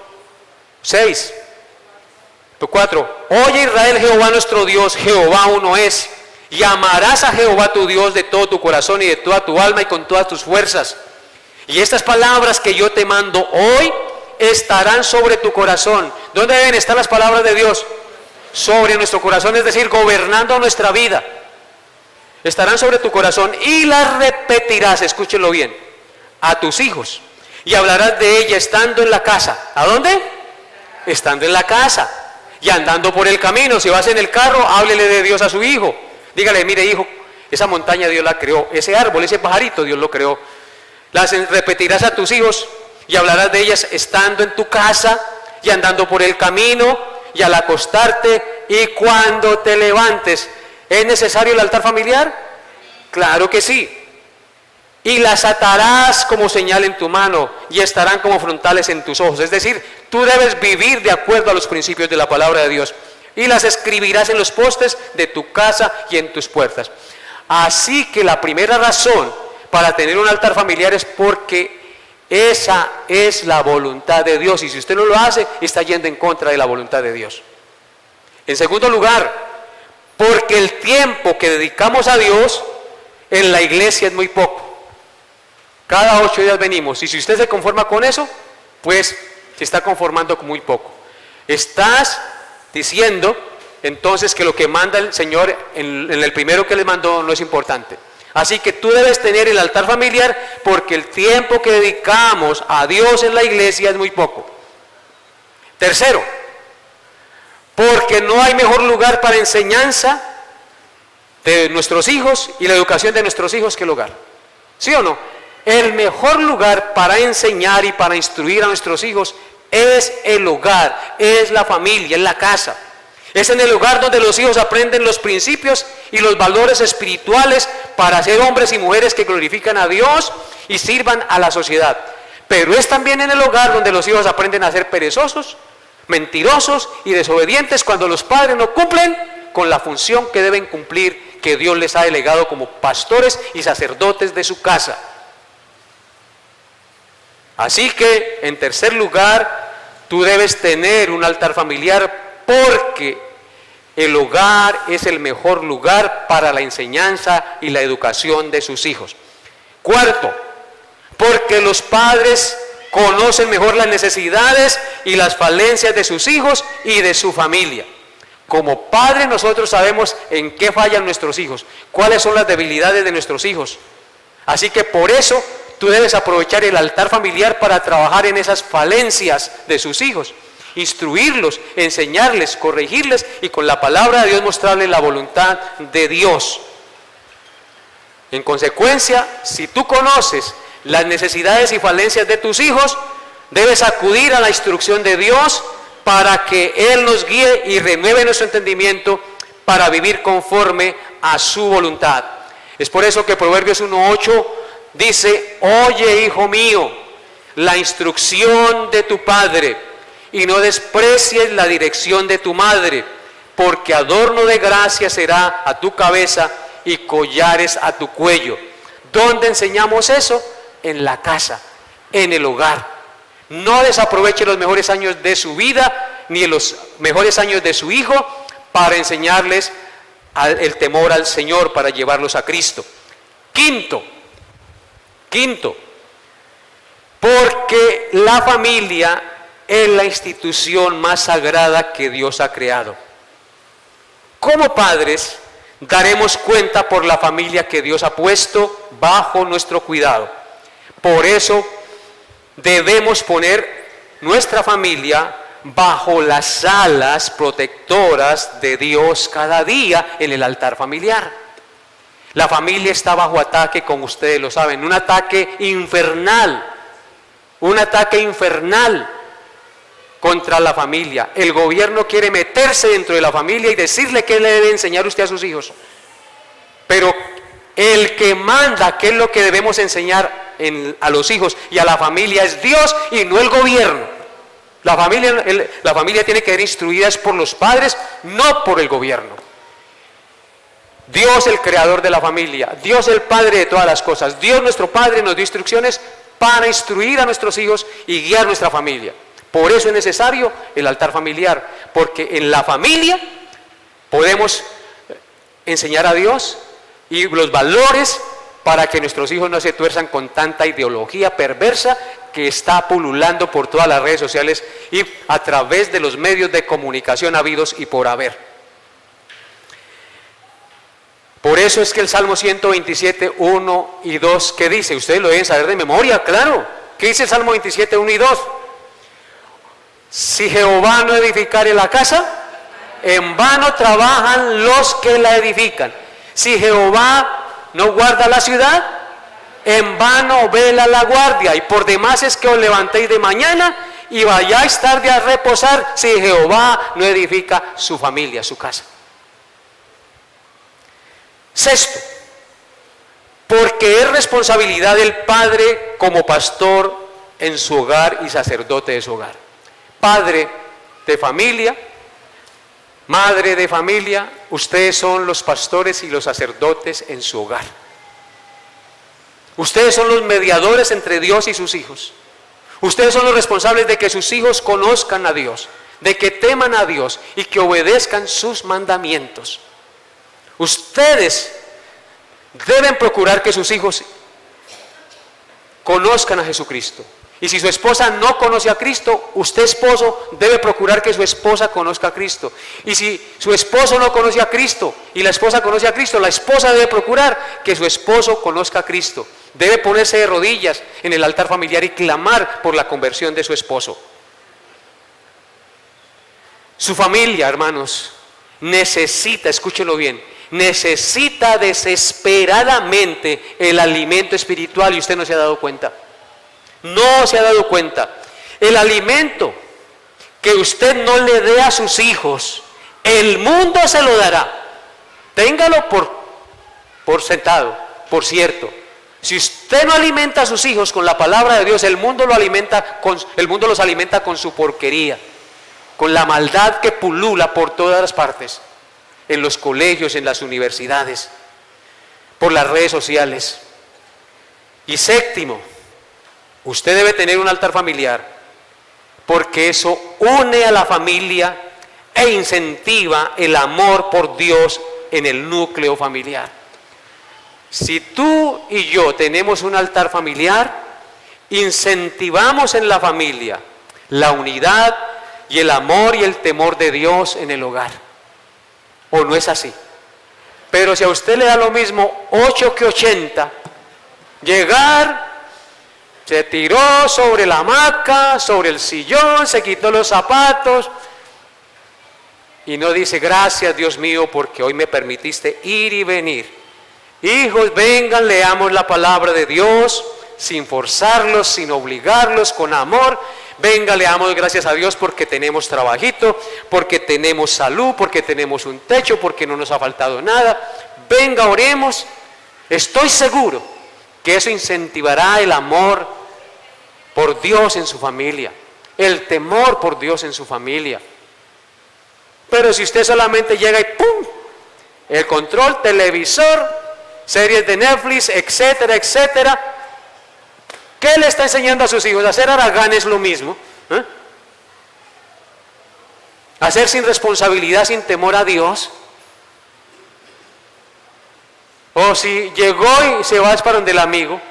6, 4. Oye Israel, Jehová nuestro Dios, Jehová uno es, y amarás a Jehová tu Dios de todo tu corazón y de toda tu alma y con todas tus fuerzas. Y estas palabras que yo te mando hoy estarán sobre tu corazón. ¿Dónde deben estar las palabras de Dios? Sobre nuestro corazón, es decir, gobernando nuestra vida. Estarán sobre tu corazón y las repetirás, escúchenlo bien, a tus hijos, y hablarás de ella estando en la casa. ¿A dónde? Estando en la casa y andando por el camino. Si vas en el carro, háblele de Dios a su hijo. Dígale: mire hijo, esa montaña Dios la creó, ese árbol, ese pajarito Dios lo creó. Las repetirás a tus hijos y hablarás de ellas estando en tu casa y andando por el camino y al acostarte y cuando te levantes. ¿Es necesario el altar familiar? Claro que sí. Y las atarás como señal en tu mano y estarán como frontales en tus ojos. Es decir, tú debes vivir de acuerdo a los principios de la palabra de Dios. Y las escribirás en los postes de tu casa y en tus puertas. Así que la primera razón para tener un altar familiar es porque esa es la voluntad de Dios. Y si usted no lo hace, está yendo en contra de la voluntad de Dios. En segundo lugar, porque el tiempo que dedicamos a Dios en la iglesia es muy poco. Cada 8 días venimos, y si usted se conforma con eso, pues se está conformando con muy poco. Estás diciendo entonces que lo que manda el Señor en el primero que le mandó no es importante. Así que tú debes tener el altar familiar porque el tiempo que dedicamos a Dios en la iglesia es muy poco. Tercero, porque no hay mejor lugar para enseñanza de nuestros hijos y la educación de nuestros hijos que el hogar. ¿Sí o no? El mejor lugar para enseñar y para instruir a nuestros hijos es el hogar, es la familia, es la casa. Es en el hogar donde los hijos aprenden los principios y los valores espirituales para ser hombres y mujeres que glorifican a Dios y sirvan a la sociedad. Pero es también en el hogar donde los hijos aprenden a ser perezosos, mentirosos y desobedientes cuando los padres no cumplen con la función que deben cumplir, que Dios les ha delegado como pastores y sacerdotes de su casa. Así que, en tercer lugar, tú debes tener un altar familiar porque el hogar es el mejor lugar para la enseñanza y la educación de sus hijos. Cuarto, porque los padres conocen mejor las necesidades y las falencias de sus hijos y de su familia. Como padres nosotros sabemos en qué fallan nuestros hijos, cuáles son las debilidades de nuestros hijos. Así que por eso tú debes aprovechar el altar familiar para trabajar en esas falencias de sus hijos, instruirlos, enseñarles, corregirles y con la palabra de Dios mostrarles la voluntad de Dios. En consecuencia, si tú conoces las necesidades y falencias de tus hijos, debes acudir a la instrucción de Dios para que Él nos guíe y renueve nuestro entendimiento para vivir conforme a su voluntad. Es por eso que Proverbios 1:8 dice: oye, hijo mío, la instrucción de tu padre y no desprecies la dirección de tu madre, porque adorno de gracia será a tu cabeza y collares a tu cuello. ¿Dónde enseñamos eso? En la casa, en el hogar. No desaproveche los mejores años de su vida ni los mejores años de su hijo para enseñarles el temor al Señor, para llevarlos a Cristo. Quinto, porque la familia es la institución más sagrada que Dios ha creado. Como padres, daremos cuenta por la familia que Dios ha puesto bajo nuestro cuidado. Por eso, debemos poner nuestra familia bajo las alas protectoras de Dios cada día en el altar familiar. La familia está bajo ataque, como ustedes lo saben, un ataque infernal contra la familia. El gobierno quiere meterse dentro de la familia y decirle qué le debe enseñar usted a sus hijos. Pero el que manda qué es lo que debemos enseñar a los hijos y a la familia es Dios y no el gobierno. La familia tiene que ser instruida por los padres, no por el gobierno. Dios el creador de la familia, Dios el Padre de todas las cosas, Dios nuestro Padre nos dio instrucciones para instruir a nuestros hijos y guiar nuestra familia. Por eso es necesario el altar familiar, porque en la familia podemos enseñar a Dios y los valores para que nuestros hijos no se tuerzan con tanta ideología perversa que está pululando por todas las redes sociales y a través de los medios de comunicación habidos y por haber. Por eso es que el Salmo 127, 1 y 2, ¿qué dice? Ustedes lo deben saber de memoria, claro. ¿Qué dice el Salmo 27, 1 y 2? Si Jehová no edificare la casa, en vano trabajan los que la edifican. Si Jehová no guarda la ciudad, en vano vela la guardia, y por demás es que os levantéis de mañana y vayáis tarde a reposar, si Jehová no edifica su familia, su casa. Sexto, porque es responsabilidad del padre como pastor en su hogar y sacerdote de su hogar. Padre de familia, madre de familia, ustedes son los pastores y los sacerdotes en su hogar. Ustedes son los mediadores entre Dios y sus hijos. Ustedes son los responsables de que sus hijos conozcan a Dios, de que teman a Dios y que obedezcan sus mandamientos. Ustedes deben procurar que sus hijos conozcan a Jesucristo. Y si su esposa no conoce a Cristo, usted, esposo, debe procurar que su esposa conozca a Cristo. Y si su esposo no conoce a Cristo y la esposa conoce a Cristo, la esposa debe procurar que su esposo conozca a Cristo. Debe ponerse de rodillas en el altar familiar y clamar por la conversión de su esposo. Su familia, hermanos, necesita, escúchelo bien, necesita desesperadamente el alimento espiritual, y usted no se ha dado cuenta. No se ha dado cuenta. El alimento que usted no le dé a sus hijos, el mundo se lo dará. Téngalo por sentado, por cierto. Si usted no alimenta a sus hijos con la palabra de Dios, el mundo los alimenta con su porquería, con la maldad que pulula por todas las partes, en los colegios, en las universidades, por las redes sociales. Y séptimo, usted debe tener un altar familiar, porque eso une a la familia e incentiva el amor por Dios en el núcleo familiar. Si tú y yo tenemos un altar familiar, incentivamos en la familia la unidad y el amor y el temor de Dios en el hogar. ¿O no es así? Pero si a usted le da lo mismo 8 que 80, llegar, se tiró sobre la hamaca, sobre el sillón, se quitó los zapatos y no dice: gracias, Dios mío, porque hoy me permitiste ir y venir. Hijos, vengan, leamos la palabra de Dios sin forzarlos, sin obligarlos, con amor. Venga, le damos gracias a Dios porque tenemos trabajito, porque tenemos salud, porque tenemos un techo, porque no nos ha faltado nada. Venga, oremos. Estoy seguro que eso incentivará el amor por Dios en su familia, el temor por Dios en su familia. Pero si usted solamente llega y ¡pum!, el control, televisor, series de Netflix, etcétera, etcétera. ¿Qué le está enseñando a sus hijos? Hacer haraganes, lo mismo. Hacer sin responsabilidad, sin temor a Dios. O si llegó y se va para donde el amigo,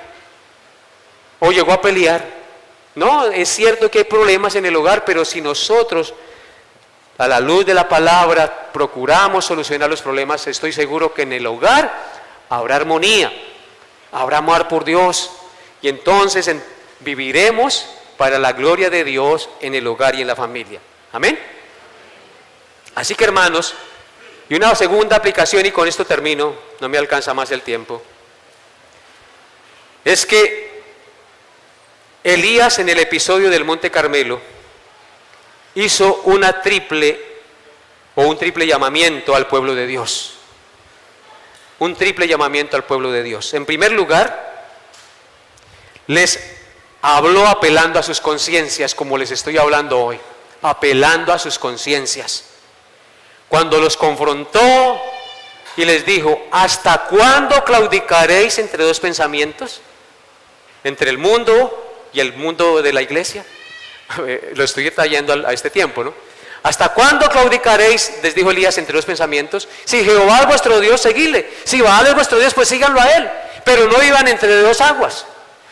o llegó a pelear. No, es cierto que hay problemas en el hogar, pero si nosotros, a la luz de la palabra, procuramos solucionar los problemas, estoy seguro que en el hogar habrá armonía, habrá amor por Dios. Y entonces viviremos para la gloria de Dios en el hogar y en la familia. Amén. Así que, hermanos, y una segunda aplicación, y con esto termino, no me alcanza más el tiempo, es que Elías, en el episodio del Monte Carmelo, hizo un triple llamamiento al pueblo de Dios. Un triple llamamiento al pueblo de Dios. En primer lugar, les habló apelando a sus conciencias, como les estoy hablando hoy, apelando a sus conciencias. Cuando los confrontó y les dijo: ¿hasta cuándo claudicaréis entre dos pensamientos? Entre el mundo y el mundo de la iglesia. Lo estoy detallando a este tiempo, ¿no? ¿Hasta cuándo claudicaréis, les dijo Elías, entre dos pensamientos? Si Jehová es vuestro Dios, seguidle. Si Baal es vuestro Dios, pues síganlo a él. Pero no vivan entre dos aguas.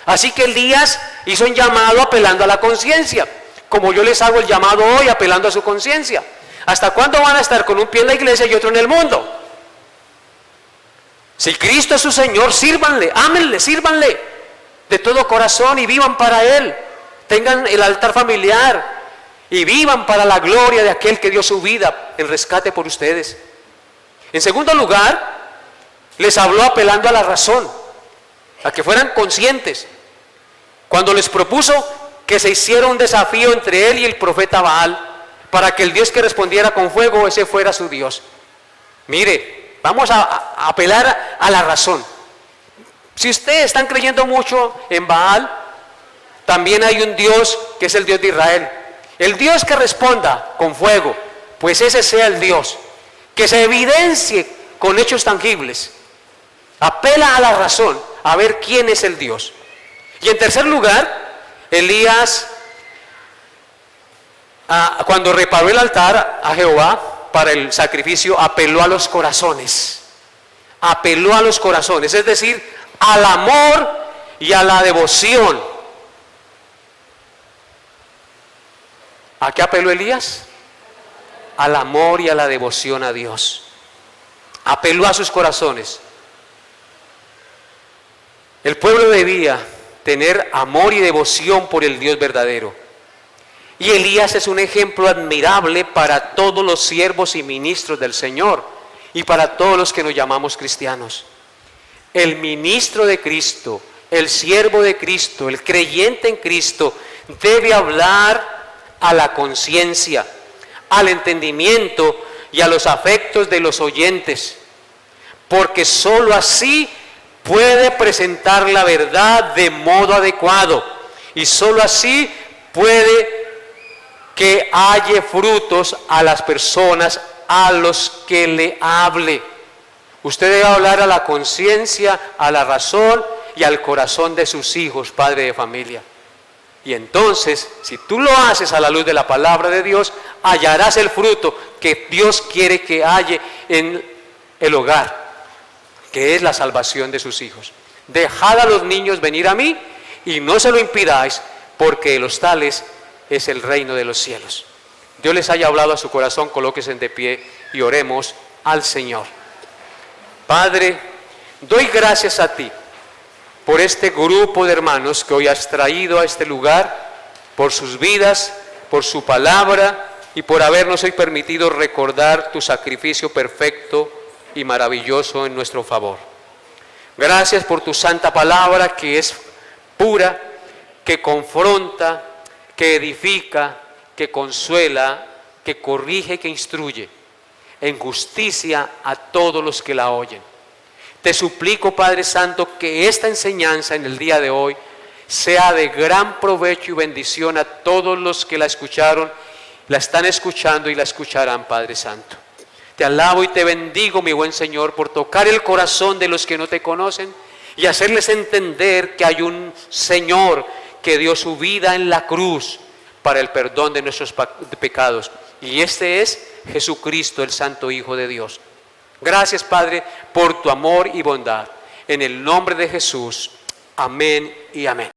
Así que Elías hizo un llamado apelando a la conciencia, como yo les hago el llamado hoy apelando a su conciencia. ¿Hasta cuándo van a estar con un pie en la iglesia y otro en el mundo? Si Cristo es su Señor, sírvanle, ámenle, sírvanle de todo corazón y vivan para Él. Tengan el altar familiar y vivan para la gloria de aquel que dio su vida en rescate por ustedes. En segundo lugar, les habló apelando a la razón. a que fueran conscientes. Cuando les propuso que se hiciera un desafío entre él y el profeta Baal, para que el Dios que respondiera con fuego, ese fuera su Dios. Mire, vamos a apelar a la razón. Si ustedes están creyendo mucho en Baal, también hay un Dios que es el Dios de Israel. El Dios que responda con fuego, pues ese sea el Dios. Que se evidencie con hechos tangibles. Apela a la razón, a ver quién es el Dios. Y en tercer lugar, Elías, cuando reparó el altar a Jehová para el sacrificio, apeló a los corazones. Apeló a los corazones, es decir, al amor y a la devoción. ¿A qué apeló Elías? Al amor y a la devoción a Dios. Apeló a sus corazones. El pueblo debía tener amor y devoción por el Dios verdadero. Y Elías es un ejemplo admirable para todos los siervos y ministros del Señor y para todos los que nos llamamos cristianos. El ministro de Cristo, el siervo de Cristo, el creyente en Cristo debe hablar a la conciencia, al entendimiento y a los afectos de los oyentes, porque sólo así puede presentar la verdad de modo adecuado y sólo así puede que haya frutos a las personas a los que le hable. Usted debe hablar a la conciencia, a la razón y al corazón de sus hijos, padre de familia. Y entonces, si tú lo haces a la luz de la palabra de Dios, hallarás el fruto que Dios quiere que haya en el hogar, que es la salvación de sus hijos. Dejad a los niños venir a mí y no se lo impidáis, porque de los tales es el reino de los cielos. Dios les haya hablado a su corazón, colóquense de pie y oremos al Señor. Padre, doy gracias a ti por este grupo de hermanos que hoy has traído a este lugar, por sus vidas, por su palabra y por habernos hoy permitido recordar tu sacrificio perfecto y maravilloso en nuestro favor. Gracias por tu santa palabra que es pura, que confronta, que edifica, que consuela, que corrige y que instruye en justicia a todos los que la oyen. Te suplico, Padre Santo, que esta enseñanza en el día de hoy sea de gran provecho y bendición a todos los que la escucharon, la están escuchando y la escucharán, Padre Santo. Te alabo y te bendigo, mi buen Señor, por tocar el corazón de los que no te conocen y hacerles entender que hay un Señor que dio su vida en la cruz para el perdón de nuestros pecados. Y este es Jesucristo, el Santo Hijo de Dios. Gracias, Padre, por tu amor y bondad. En el nombre de Jesús. Amén y amén.